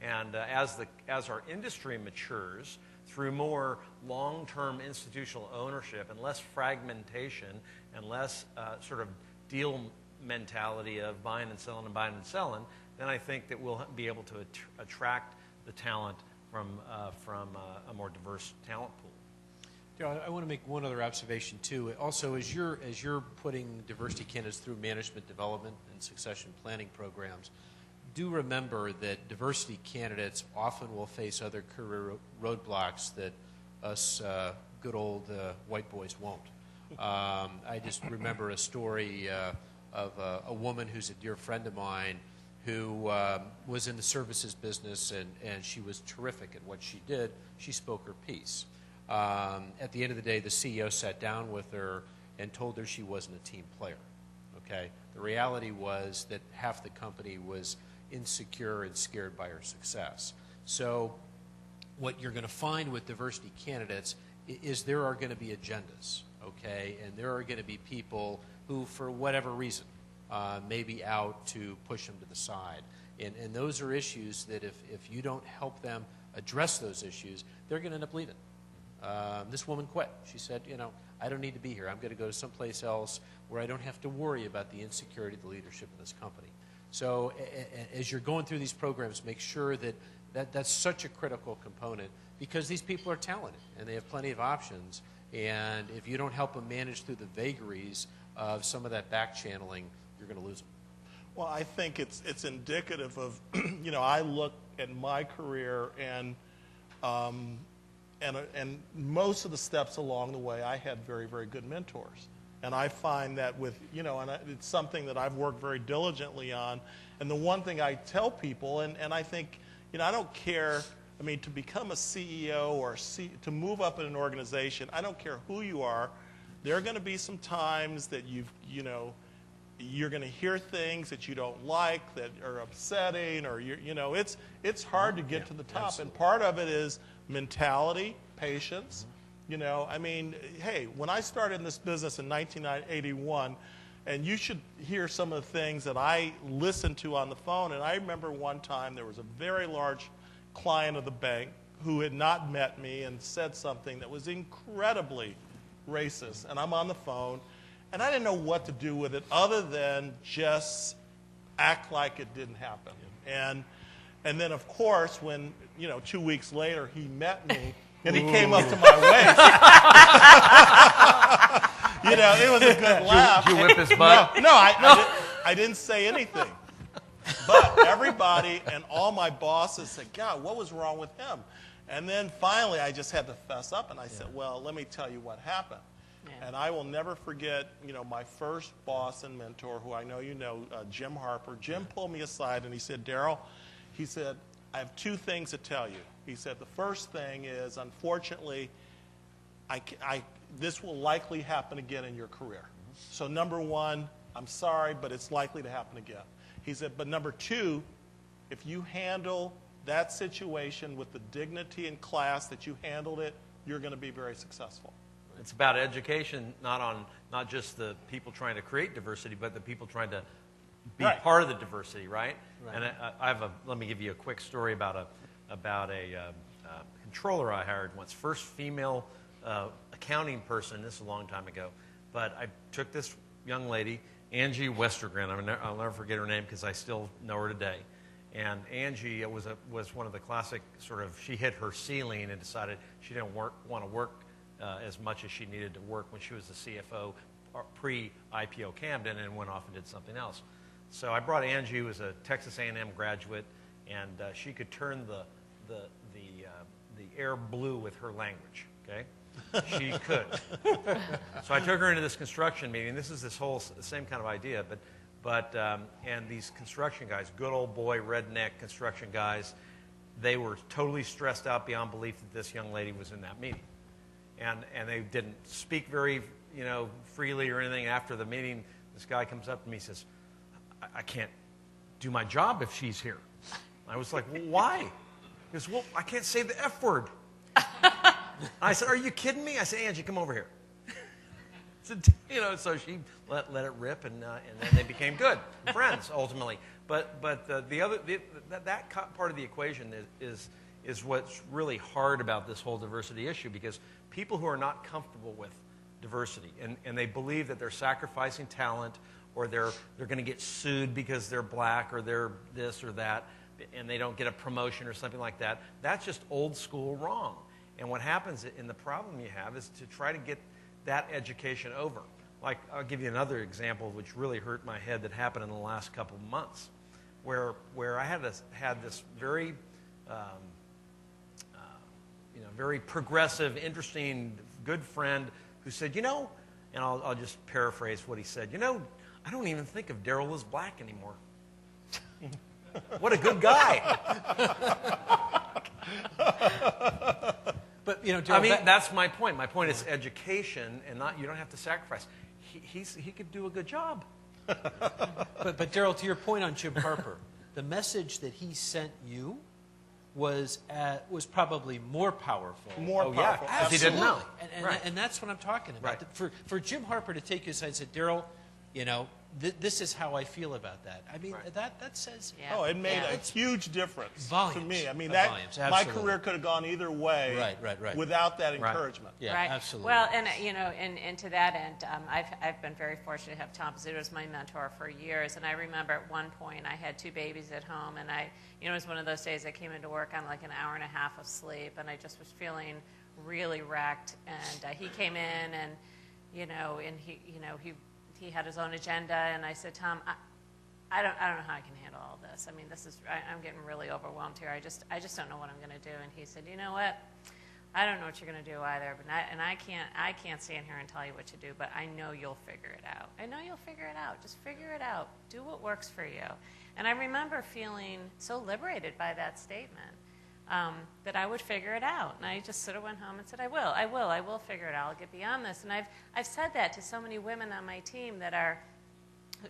And as our industry matures through more long-term institutional ownership and less fragmentation and less sort of deal mentality of buying and selling, then I think that we'll be able to attract the talent from a more diverse talent pool. Daryl, I want to make one other observation too. Also, as you're putting diversity candidates through management development and succession planning programs, do remember that diversity candidates often will face other career roadblocks that us good old white boys won't. I just remember a story of a woman who's a dear friend of mine who was in the services business, and she was terrific at what she did. She spoke her piece. At the end of the day, the CEO sat down with her and told her she wasn't a team player. Okay? The reality was that half the company was insecure and scared by her success. So what you're going to find with diversity candidates is there are going to be agendas, okay? And there are going to be people who, for whatever reason, may be out to push them to the side. And those are issues that if you don't help them address those issues, they're going to end up leaving. This woman quit. She said, you know, I don't need to be here. I'm going to go to someplace else where I don't have to worry about the insecurity of the leadership of this company. So as you're going through these programs, make sure that's such a critical component, because these people are talented and they have plenty of options. And if you don't help them manage through the vagaries of some of that back channeling, you're going to lose them. Well, I think it's indicative of, you know, I look at my career and most of the steps along the way, I had very, very good mentors. And I find that with, you know, and it's something that I've worked very diligently on. And the one thing I tell people, and I think, you know, I don't care, I mean, to become a CEO or to move up in an organization, I don't care who you are, there are going to be some times that you're going to hear things that you don't like, that are upsetting, or you know, it's hard to get to the top. Absolutely. And part of it is mentality, patience. You know, I mean, hey, when I started in this business in 1981, and you should hear some of the things that I listened to on the phone. And I remember one time there was a very large client of the bank who had not met me and said something that was incredibly racist. And I'm on the phone, and I didn't know what to do with it other than just act like it didn't happen. And then, of course, when, you know, 2 weeks later he met me, and he came up to my waist. You know, it was a good laugh. Did you whip his butt? No, I didn't say anything. But everybody and all my bosses said, God, what was wrong with him? And then finally I just had to fess up, and I said, well, let me tell you what happened. Yeah. And I will never forget, you know, my first boss and mentor, who I know you know, Jim Harper. Jim pulled me aside and he said, Daryl, he said, I have two things to tell you. He said, the first thing is, unfortunately, this will likely happen again in your career. So number one, I'm sorry, but it's likely to happen again. He said, but number two, if you handle that situation with the dignity and class that you handled it, you're going to be very successful. It's about education, not just the people trying to create diversity, but the people trying to be part of the diversity, right? And let me give you a quick story about a controller I hired once. First female accounting person. This is a long time ago, but I took this young lady, Angie Westergren. I'll never forget her name because I still know her today. And Angie was one of the classic sort of, she hit her ceiling and decided she didn't want to work as much as she needed to work when she was the CFO pre-IPO Camden, and went off and did something else. So I brought Angie, who was a Texas A&M graduate, and she could turn the air blue with her language. Okay, she could. So I took her into this construction meeting. This is this whole same kind of idea, but and these construction guys, good old boy redneck construction guys, they were totally stressed out beyond belief that this young lady was in that meeting, and they didn't speak very, you know, freely or anything. After the meeting, this guy comes up to me and says, I can't do my job if she's here. I was like, well, why? He goes, well, I can't say the F word. I said, are you kidding me? I said, Angie, come over here. So, you know, so she let it rip, and then they became good friends ultimately. But that part of the equation is what's really hard about this whole diversity issue, because people who are not comfortable with diversity and they believe that they're sacrificing talent, or they're going to get sued because they're black, or they're this or that, and they don't get a promotion or something like that. That's just old school wrong. And what happens, and the problem you have, is to try to get that education over. Like, I'll give you another example which really hurt my head that happened in the last couple of months, where I had this very, very progressive, interesting, good friend who said, you know, and I'll just paraphrase what he said, you know, I don't even think of Daryl as black anymore. What a good guy. But, you know, Daryl, I mean, that's my point. My point is education, and you don't have to sacrifice. He could do a good job. But Daryl, to your point on Jim Harper, the message that he sent you was probably more powerful. More Oh, yeah. powerful. Because he didn't know. And, Right. and that's what I'm talking about. Right. For Jim Harper to take you aside and say, Daryl, you know, this is how I feel about that. I mean, Right. that says Yeah. Oh, it made Yeah. a huge difference Volumes. to me. I mean, Of that volumes, my absolutely. career could have gone either way Right. without that Right. encouragement. Yeah, Right. absolutely. Well, and you know, and to that end, I've been very fortunate to have Tom Bozzuto as my mentor for years. And I remember at one point I had 2 babies at home, and it was one of those days I came into work on like an hour and a half of sleep, and I just was feeling really wrecked. And he came in, and he had his own agenda, and I said, Tom, I don't know how I can handle all this. I mean, I'm getting really overwhelmed here. I just don't know what I'm going to do. And he said, you know what? I don't know what you're going to do either, but I can't stand here and tell you what to do, but I know you'll figure it out. I know you'll figure it out. Just figure it out. Do what works for you. And I remember feeling so liberated by that statement that I would figure it out. And I just sort of went home and said, I will figure it out. I'll get beyond this. And I've said that to so many women on my team that are,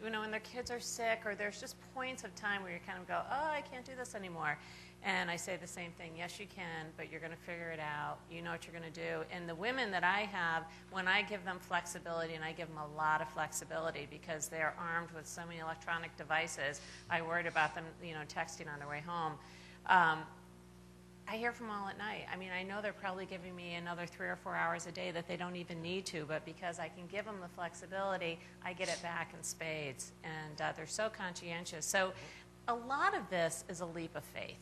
when their kids are sick, or there's just points of time where you kind of go, oh, I can't do this anymore. And I say the same thing, yes, you can, but you're going to figure it out. You know what you're going to do. And the women that I have, when I give them flexibility, and I give them a lot of flexibility because they're armed with so many electronic devices, I worried about them, texting on their way home. I hear from all at night. I mean, I know they're probably giving me another 3 or 4 hours a day that they don't even need to, but because I can give them the flexibility, I get it back in spades. And they're so conscientious. So a lot of this is a leap of faith.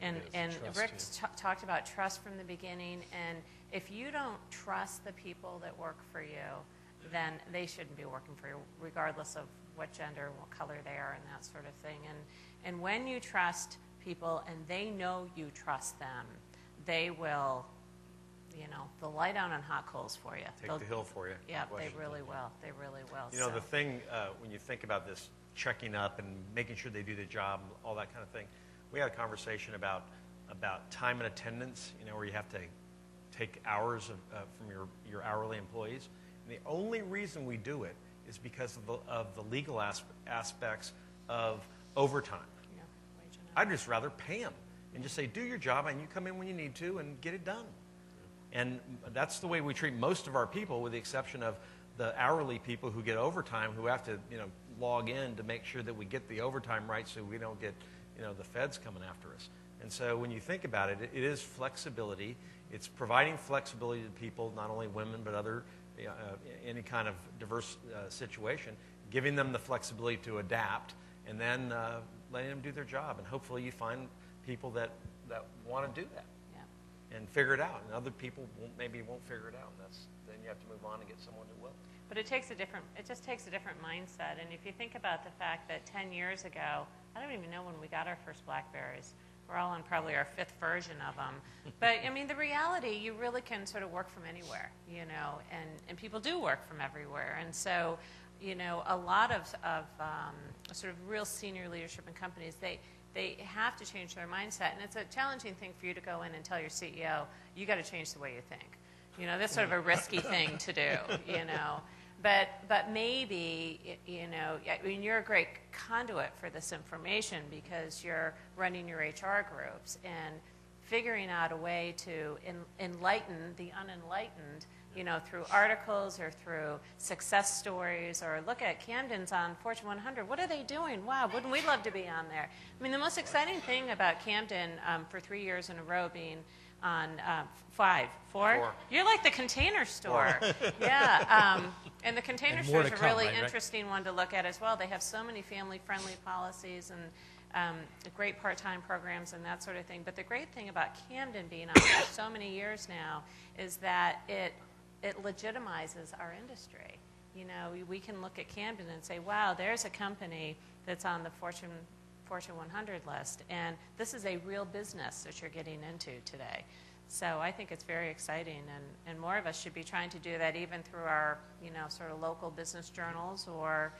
And Trust, Rick yeah. talked about trust from the beginning. And if you don't trust the people that work for you, then they shouldn't be working for you, regardless of what gender, what color they are, and that sort of thing. And when you trust people and they know you trust them, they will, they'll lie down on hot coals for you. Take the hill for you. Yeah, No they question. really will. They really will. You know, the thing, when you think about this, checking up and making sure they do the job, all that kind of thing, we had a conversation about time and attendance, where you have to take hours from your hourly employees. And the only reason we do it is because of the legal aspects of overtime. Yeah, wage and I'd just rather pay them and just say, do your job, and you come in when you need to and get it done. And that's the way we treat most of our people, with the exception of the hourly people who get overtime, who have to, log in to make sure that we get the overtime right, so we don't get, the feds coming after us. And so when you think about it, it is flexibility. It's providing flexibility to people, not only women, but other, any kind of diverse situation, giving them the flexibility to adapt, and then letting them do their job. And hopefully you find people that want to do that. Yeah. And figure it out. And other people maybe won't figure it out. And then you have to move on and get someone who will. But it just takes a different mindset. And if you think about the fact that 10 years ago, I don't even know when we got our first BlackBerries. We're all on probably our 5th version of them. But, I mean, the reality, you really can sort of work from anywhere, and people do work from everywhere. And so, a lot of sort of real senior leadership in companies, they have to change their mindset. And it's a challenging thing for you to go in and tell your CEO, you got to change the way you think. That's sort of a risky thing to do, But maybe, you're a great conduit for this information because you're running your HR groups and figuring out a way to enlighten the unenlightened, through articles or through success stories, or look at Camden's on Fortune 100. What are they doing? Wow, wouldn't we love to be on there? I mean, the most exciting thing about Camden for 3 years in a row being on 4? You're like the Container Store. Yeah. And the Container Store is a really interesting one to look at as well. They have so many family-friendly policies and great part-time programs and that sort of thing. But the great thing about Camden being on for so many years now is that it legitimizes our industry. We can look at Camden and say, wow, there's a company that's on the Fortune 100 list, and this is a real business that you're getting into today. So I think it's very exciting, and more of us should be trying to do that even through our, sort of local business journals or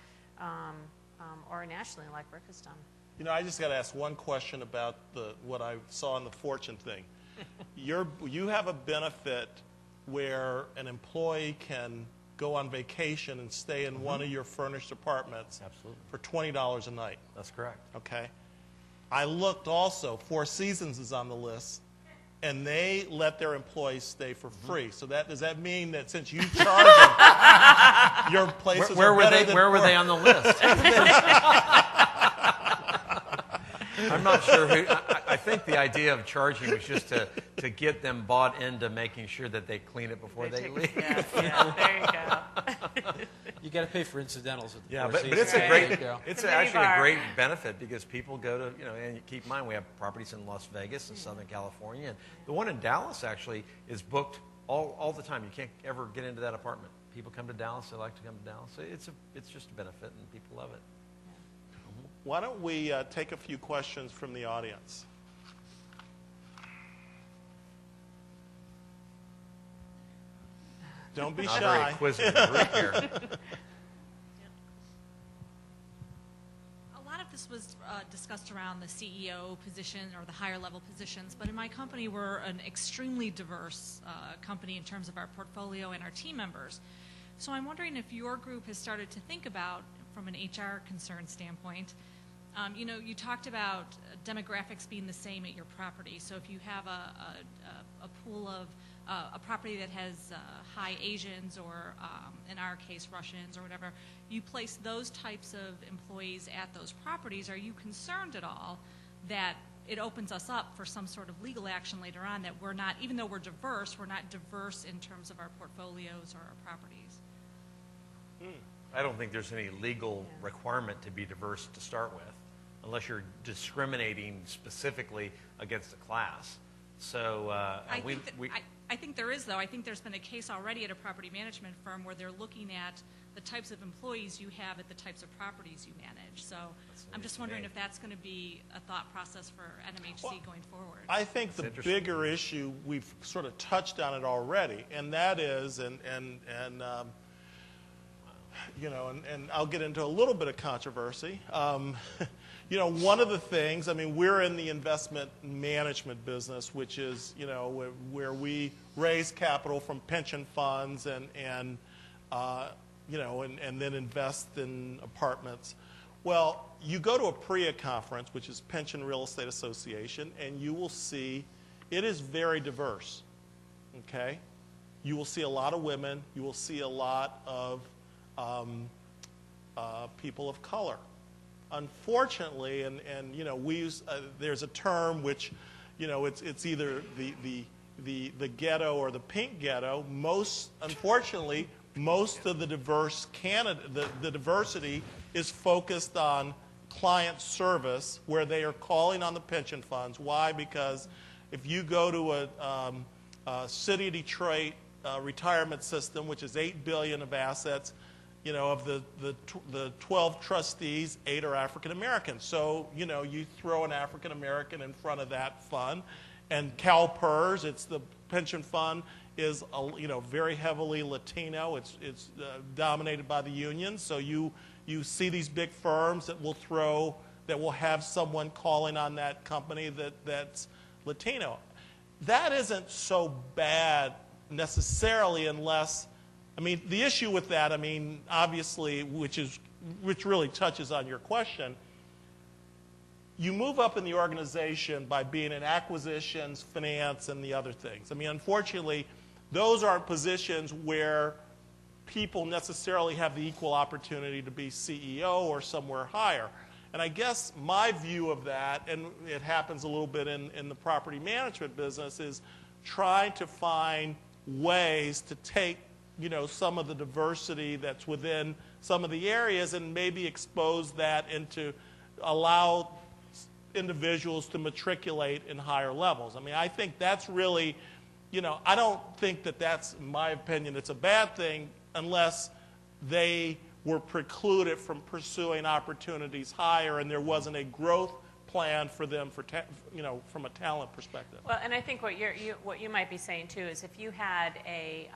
nationally, like Rick has done. I just got to ask one question about what I saw in the Fortune thing. You have a benefit where an employee can go on vacation and stay in one of your furnished apartments Absolutely. for $20 a night. That's correct. Okay. I looked also, Four Seasons is on the list, and they let their employees stay for free. So does that mean that since you charge them, your places Where are were better they? than Where were Four- they on the list? I'm not sure who. I think the idea of charging was just to get them bought into making sure that they clean it before they leave. Yeah, there you go. You got to pay for incidentals at the Yeah, Four but it's Seasons. a Right. great, There you go. it's The mini actually a bar. great benefit because people go to, and keep in mind we have properties in Las Vegas and Southern California, and the one in Dallas actually is booked all the time. You can't ever get into that apartment. People come to Dallas, they like to come to Dallas. So it's just a benefit, and people love it. Why don't we take a few questions from the audience? Don't be Not shy. very inquisitive group here. A lot of this was discussed around the CEO position or the higher level positions, but in my company, we're an extremely diverse company in terms of our portfolio and our team members. So I'm wondering if your group has started to think about, from an HR concern standpoint, you talked about demographics being the same at your property. So if you have a pool of a property that has high Asians or, in our case, Russians or whatever, you place those types of employees at those properties. Are you concerned at all that it opens us up for some sort of legal action later on that we're not, even though we're not diverse in terms of our portfolios or our properties? I don't think there's any legal requirement to be diverse to start with, unless you're discriminating specifically against a class. So I think there is, though. I think there's been a case already at a property management firm where they're looking at the types of employees you have at the types of properties you manage. So I'm just wondering if that's going to be a thought process for NMHC going forward. I think the bigger issue, we've sort of touched on it already, and that is, and I'll get into a little bit of controversy. One of the things, we're in the investment management business, which is, where we raise capital from pension funds and then invest in apartments. Well, you go to a PREA conference, which is Pension Real Estate Association, and you will see it is very diverse, okay? You will see a lot of women. You will see a lot of people of color. Unfortunately, we use there's a term which, it's either the ghetto or the pink ghetto. Unfortunately, most of the the diversity is focused on client service, where they are calling on the pension funds. Why? Because if you go to a City of Detroit retirement system, which is $8 billion of assets, of the 12 trustees, 8 are African Americans. So, you throw an African American in front of that fund. And CalPERS, it's the pension fund, is very heavily Latino. It's dominated by the unions. So you see these big firms that will have someone calling on that company that's Latino. That isn't so bad necessarily, unless, the issue with that, obviously, which really touches on your question, you move up in the organization by being in acquisitions, finance, and the other things. Unfortunately, those aren't positions where people necessarily have the equal opportunity to be CEO or somewhere higher. And I guess my view of that, and it happens a little bit in the property management business, is trying to find ways to take some of the diversity that's within some of the areas and maybe expose that into allow individuals to matriculate in higher levels. I think that's really, I don't think that's, in my opinion, it's a bad thing unless they were precluded from pursuing opportunities higher and there wasn't a growth plan for them from a talent perspective. Well, and I think what you might be saying too is if you had a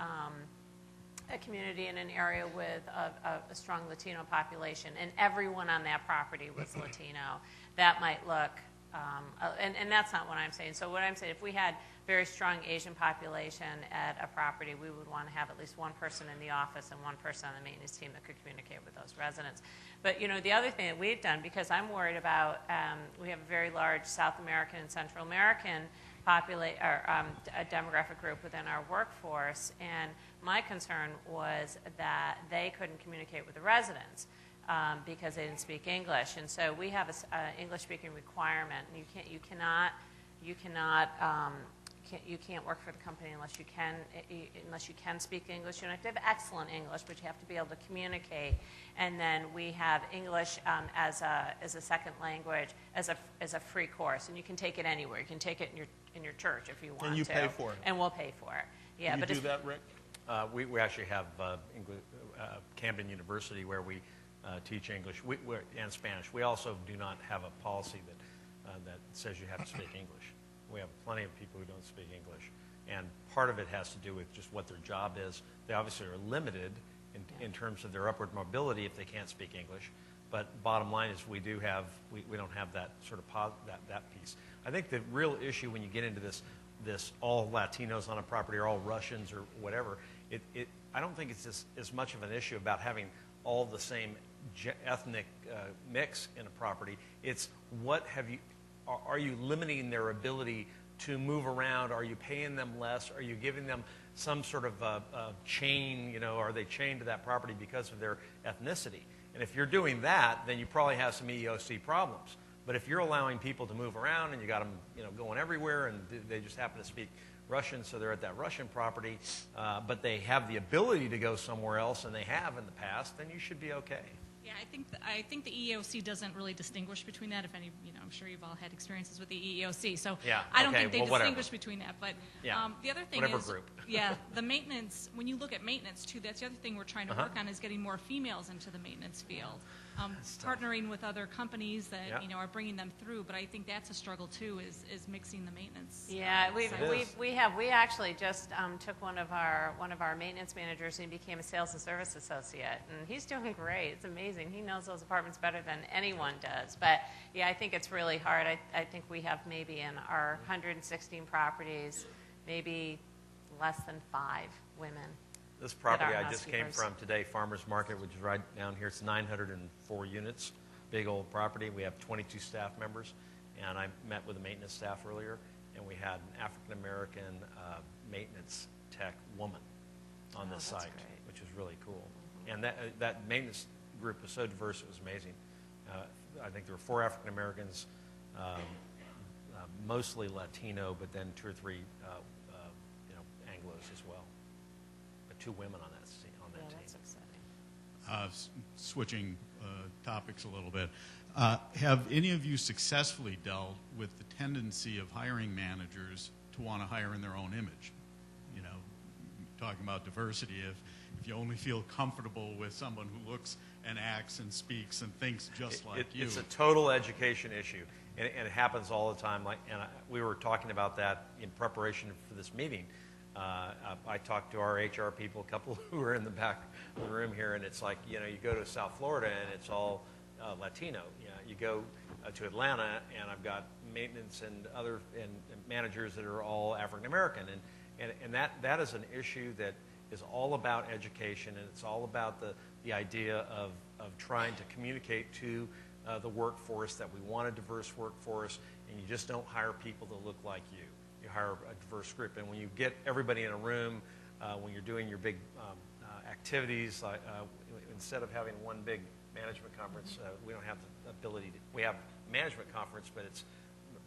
community in an area with a strong Latino population and everyone on that property was Latino, that might look, and that's not what I'm saying. So what I'm saying, if we had very strong Asian population at a property, we would want to have at least one person in the office and one person on the maintenance team that could communicate with those residents. But the other thing that we've done, because I'm worried about, we have a very large South American and Central American a demographic group within our workforce, and my concern was that they couldn't communicate with the residents because they didn't speak English. And so we have an English-speaking requirement. You can't work for the company unless you can speak English. You don't have to have excellent English, but you have to be able to communicate. And then we have English as a second language as a free course, and you can take it anywhere. You can take it in your church if you want to. And you pay for it. And we'll pay for it. Yeah, You but do that, Rick? We actually have Camden University where we teach English and Spanish. We also do not have a policy that says you have to speak English. We have plenty of people who don't speak English. And part of it has to do with just what their job is. They obviously are limited in terms of their upward mobility if they can't speak English. But bottom line is we don't have that sort of that piece. I think the real issue when you get into this all Latinos on a property or all Russians or whatever, I don't think it's as much of an issue about having all the same ethnic mix in a property. It's are you limiting their ability to move around? Are you paying them less? Are you giving them some sort of chain? Are they chained to that property because of their ethnicity? And if you're doing that, then you probably have some EEOC problems. But if you're allowing people to move around and you got them, going everywhere, and they just happen to speak Russian, so they're at that Russian property, but they have the ability to go somewhere else, and they have in the past, then you should be okay. Yeah, I think the EEOC doesn't really distinguish between that. If any, I'm sure you've all had experiences with the EEOC, so yeah, I don't okay, think they distinguish between that. But yeah. The other thing Whatever is, group. yeah, the maintenance. When you look at maintenance too, that's the other thing we're trying to work on is getting more females into the maintenance field. Partnering with other companies that are bringing them through, but I think that's a struggle too. Is mixing the maintenance. Yeah, we actually just took one of our maintenance managers and he became a sales and service associate, and he's doing great. It's amazing. He knows those apartments better than anyone does. But yeah, I think it's really hard. I think we have maybe in our 116 properties, maybe less than 5 women. This property I just came from today, Farmers Market, which is right down here, it's 904 units, big old property. We have 22 staff members, and I met with the maintenance staff earlier, and we had an African-American maintenance tech woman on this site, which is really cool. Mm-hmm. And that maintenance group was so diverse, it was amazing. I think there were 4 African-Americans, mostly Latino, but then 2 or 3 Anglos as well. 2 women on that team. That's exciting. Switching topics a little bit, have any of you successfully dealt with the tendency of hiring managers to want to hire in their own image? Talking about diversity, if you only feel comfortable with someone who looks and acts and speaks and thinks just like you. It's a total education issue, and it happens all the time. We were talking about that in preparation for this meeting. I talked to our HR people, a couple who are in the back of the room here, and it's like, you go to South Florida and it's all Latino. You go to Atlanta and I've got maintenance and other and managers that are all African American, and that is an issue that is all about education, and it's all about the idea of trying to communicate to the workforce that we want a diverse workforce, and you just don't hire people that look like you. You hire a diverse group, and when you get everybody in a room, when you're doing your big activities, instead of having one big management conference, we don't have the ability to. We have a management conference, but it's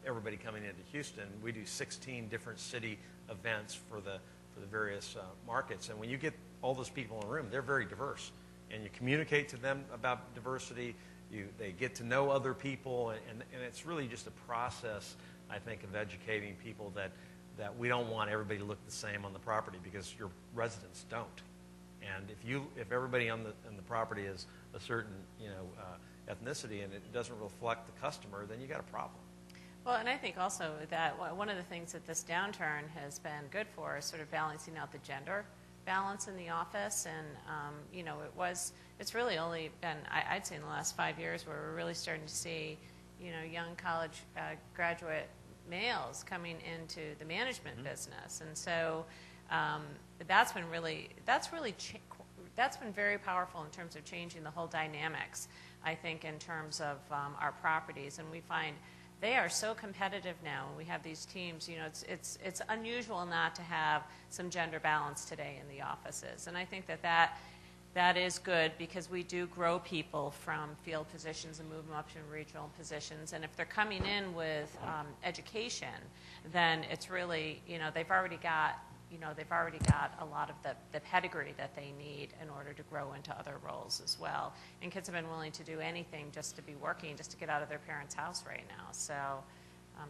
everybody coming into Houston. We do 16 different city events for the various markets, and when you get all those people in a room, they're very diverse, and you communicate to them about diversity. They get to know other people, and it's really just a process, I think, of educating people that we don't want everybody to look the same on the property, because your residents don't. And if everybody on the property is a certain ethnicity and it doesn't reflect the customer, then you got a problem. Well, and I think also that one of the things that this downturn has been good for is sort of balancing out the gender balance in the office, and it's really only been, I'd say, in the last 5 years where we're really starting to see young college graduate males coming into the management business, and so that's been very powerful in terms of changing the whole dynamics, I think, in terms of our properties. And we find they are so competitive now, and we have these teams. You know, it's unusual not to have some gender balance today in the offices, and I think that is good, because we do grow people from field positions and move them up to regional positions. And if they're coming in with education, then it's really, you know, they've already got a lot of the pedigree that they need in order to grow into other roles as well. And kids have been willing to do anything just to be working, just to get out of their parents' house right now. So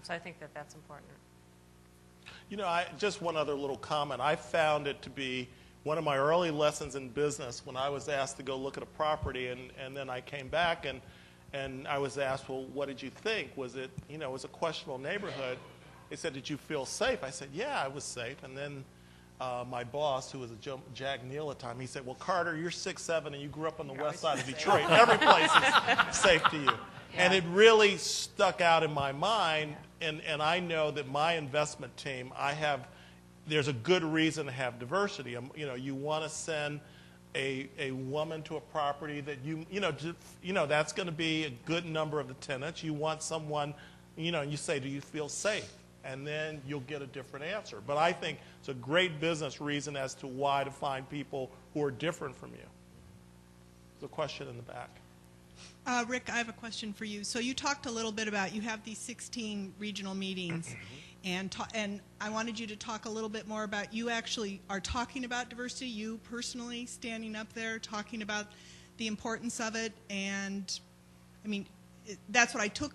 I think that that's important. You know, just one other little comment. I found it to be one of my early lessons in business when I was asked to go look at a property, and then I came back and I was asked, well, what did you think? Was it, you know, it was a questionable neighborhood. They said, did you feel safe? I said, yeah, I was safe. And then my boss, who was a Jack Neal at the time, he said, well, Carter, you're 6'7", and you grew up on the west side of Detroit. Every place is safe to you. Yeah. And it really stuck out in my mind, and I know that my investment team, there's a good reason to have diversity. You know, you want to send a woman to a property that you know that's going to be a good number of the tenants. You want someone, you know, and you say, do you feel safe? And then you'll get a different answer. But I think it's a great business reason as to why to find people who are different from you. There's a question in the back. Rick, I have a question for you. So you talked a little bit about, you have these 16 regional meetings, and I wanted you to talk a little bit more about, you actually are talking about diversity, you personally standing up there talking about the importance of it. And I mean, that's what I took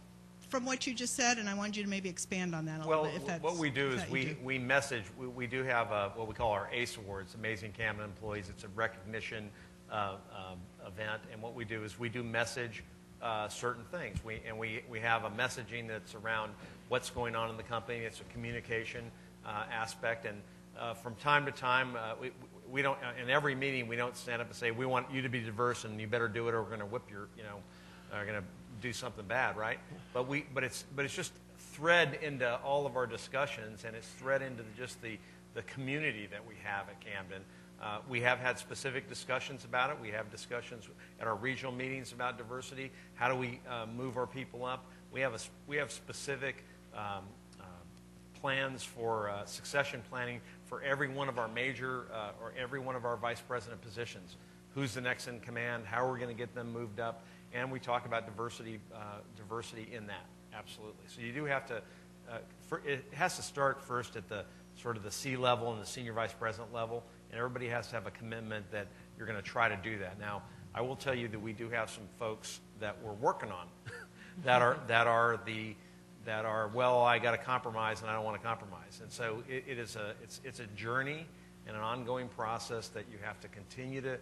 from what you just said, and I wanted you to maybe expand on that a little bit. If that's, what we do is we message. We do have what we call our ACE Awards, Amazing Camden Employees. It's a recognition event, and what we do is we do message certain things. We have a messaging that's around what's going on in the company. It's a communication aspect, and from time to time, we don't. In every meeting, we don't stand up and say, "We want you to be diverse, and you better do it, or we're going to whip your, are going to do something bad," right? But it's just thread into all of our discussions, and it's thread into just the community that we have at Camden. We have had specific discussions about it. We have discussions at our regional meetings about diversity. How do we move our people up? We have specific plans for succession planning for every one of our major or every one of our vice president positions. Who's the next in command? How are we going to get them moved up? And we talk about diversity in that, absolutely. So you do have to, it has to start first at the sort of the C level and the senior vice president level, and everybody has to have a commitment that you're going to try to do that. Now, I will tell you that we do have some folks that we're working on that are well, I got to compromise and I don't want to compromise. And so it's a journey and an ongoing process that you have to continue to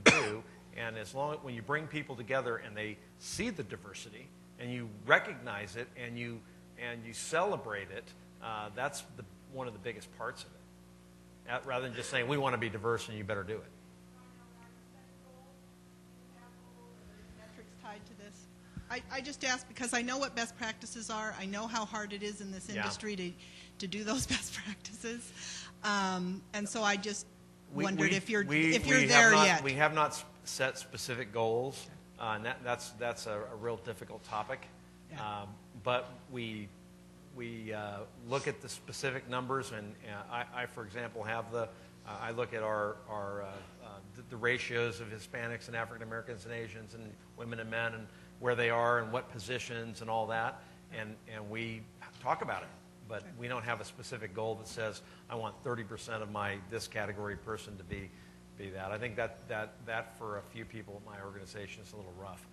do. And when you bring people together and they see the diversity and you recognize it and you celebrate it, that's one of the biggest parts of it. Rather than just saying, we want to be diverse and you better do it. Metrics tied to this. I just asked because I know what best practices are. I know how hard it is in this industry to do those best practices. And so I just wondered if you're there yet. We have not set specific goals, and that's a real difficult topic. Yeah. But we look at the specific numbers, and I for example, have I look at the ratios of Hispanics and African Americans and Asians and women and men and where they are and what positions and all that, and we talk about it. But we don't have a specific goal that says I want 30% of this category person to be that. I think that for a few people at my organization is a little rough.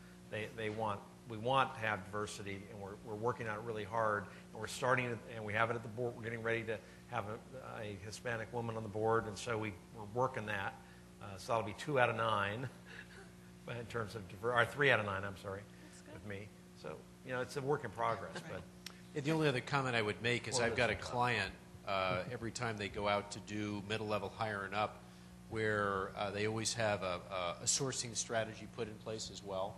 We want to have diversity, and we're working on it really hard. And we're starting, and we have it at the board. We're getting ready to have a Hispanic woman on the board, and so we're working that. So that'll be 2 out of 9 in terms of or 3 out of 9. I'm sorry, with me. So it's a work in progress. But and the only other comment I would make is I've got a client every time they go out to do middle-level hiring up, where they always have a sourcing strategy put in place as well.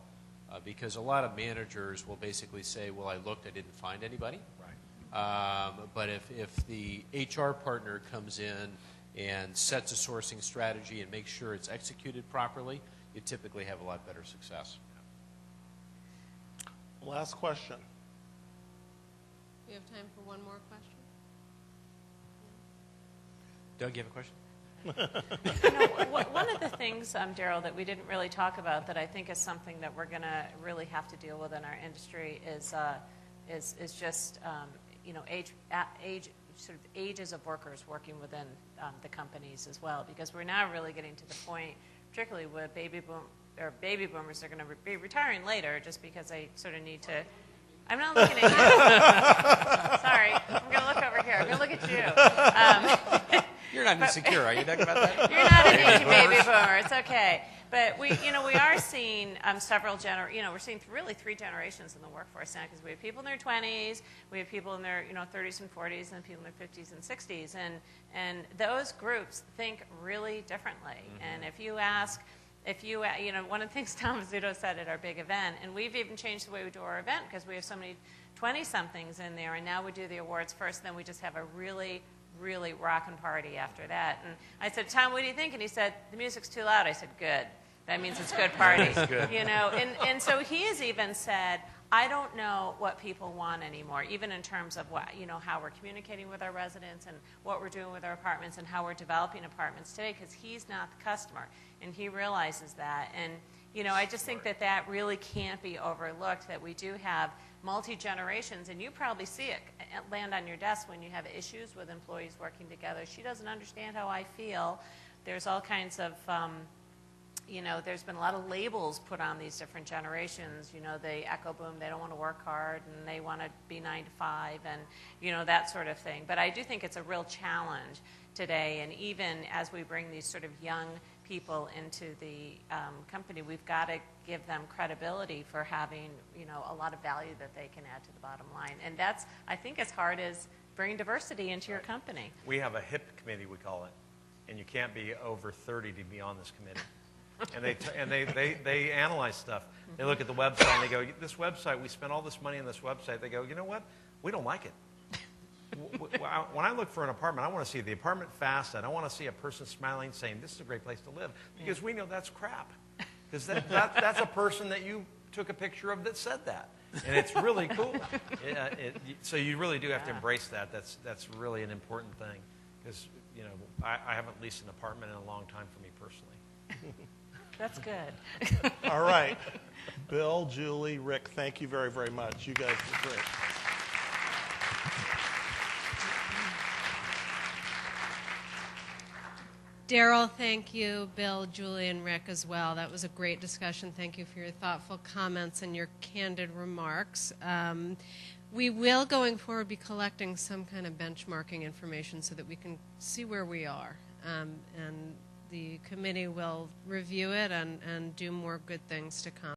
Because a lot of managers will basically say, well, I looked, I didn't find anybody. Right. But if the HR partner comes in and sets a sourcing strategy and makes sure it's executed properly, you typically have a lot better success. Last question. We have time for one more question. Doug, you have a question? One of the things, Daryl, that we didn't really talk about that I think is something that we're going to really have to deal with in our industry is just ages of workers working within the companies as well, because we're now really getting to the point, particularly with baby boomers are going to be retiring later, just because they sort of need to. I'm not looking at you. Sorry, I'm going to look over here. I'm going to look at you. You're not insecure, are you, Doug, about that? You're not an baby boomer. It's okay. But we are seeing we're seeing really three generations in the workforce now, because we have people in their 20s, we have people in their 30s and 40s, and people in their 50s and 60s, and those groups think really differently. Mm-hmm. And if you ask, one of the things Tom Bozzuto said at our big event, and we've even changed the way we do our event because we have so many 20-somethings in there, and now we do the awards first, and then we just have a really rockin' party after that. And I said, Tom, what do you think? And he said, the music's too loud. I said, good. That means it's a good party. It's good. And so he has even said, I don't know what people want anymore, even in terms of what, how we're communicating with our residents and what we're doing with our apartments and how we're developing apartments today, because he's not the customer, and he realizes that. And, I just think that really can't be overlooked, that we do have multi-generations, and you probably see it land on your desk when you have issues with employees working together. She doesn't understand how I feel. There's all kinds of, there's been a lot of labels put on these different generations. They echo boom, they don't want to work hard, and they want to be 9 to 5, and, that sort of thing. But I do think it's a real challenge today, and even as we bring these sort of young people into the company, we've got to give them credibility for having, a lot of value that they can add to the bottom line. And that's, I think, as hard as bringing diversity into your company. We have a HIP committee, we call it, and you can't be over 30 to be on this committee. And they analyze stuff. They look at the website and they go, this website, we spent all this money on this website. They go, you know what? We don't like it. When I look for an apartment, I want to see the apartment fast, and I want to see a person smiling saying, this is a great place to live, because we know that's crap. Because that's a person that you took a picture of that said that. And it's really cool. So you really do have to embrace that. That's really an important thing. Because, I haven't leased an apartment in a long time for me personally. That's good. All right. Bill, Julie, Rick, thank you very, very much. You guys were great. Daryl, thank you. Bill, Julie, and Rick as well. That was a great discussion. Thank you for your thoughtful comments and your candid remarks. We will, going forward, be collecting some kind of benchmarking information so that we can see where we are. And the committee will review it and do more good things to come.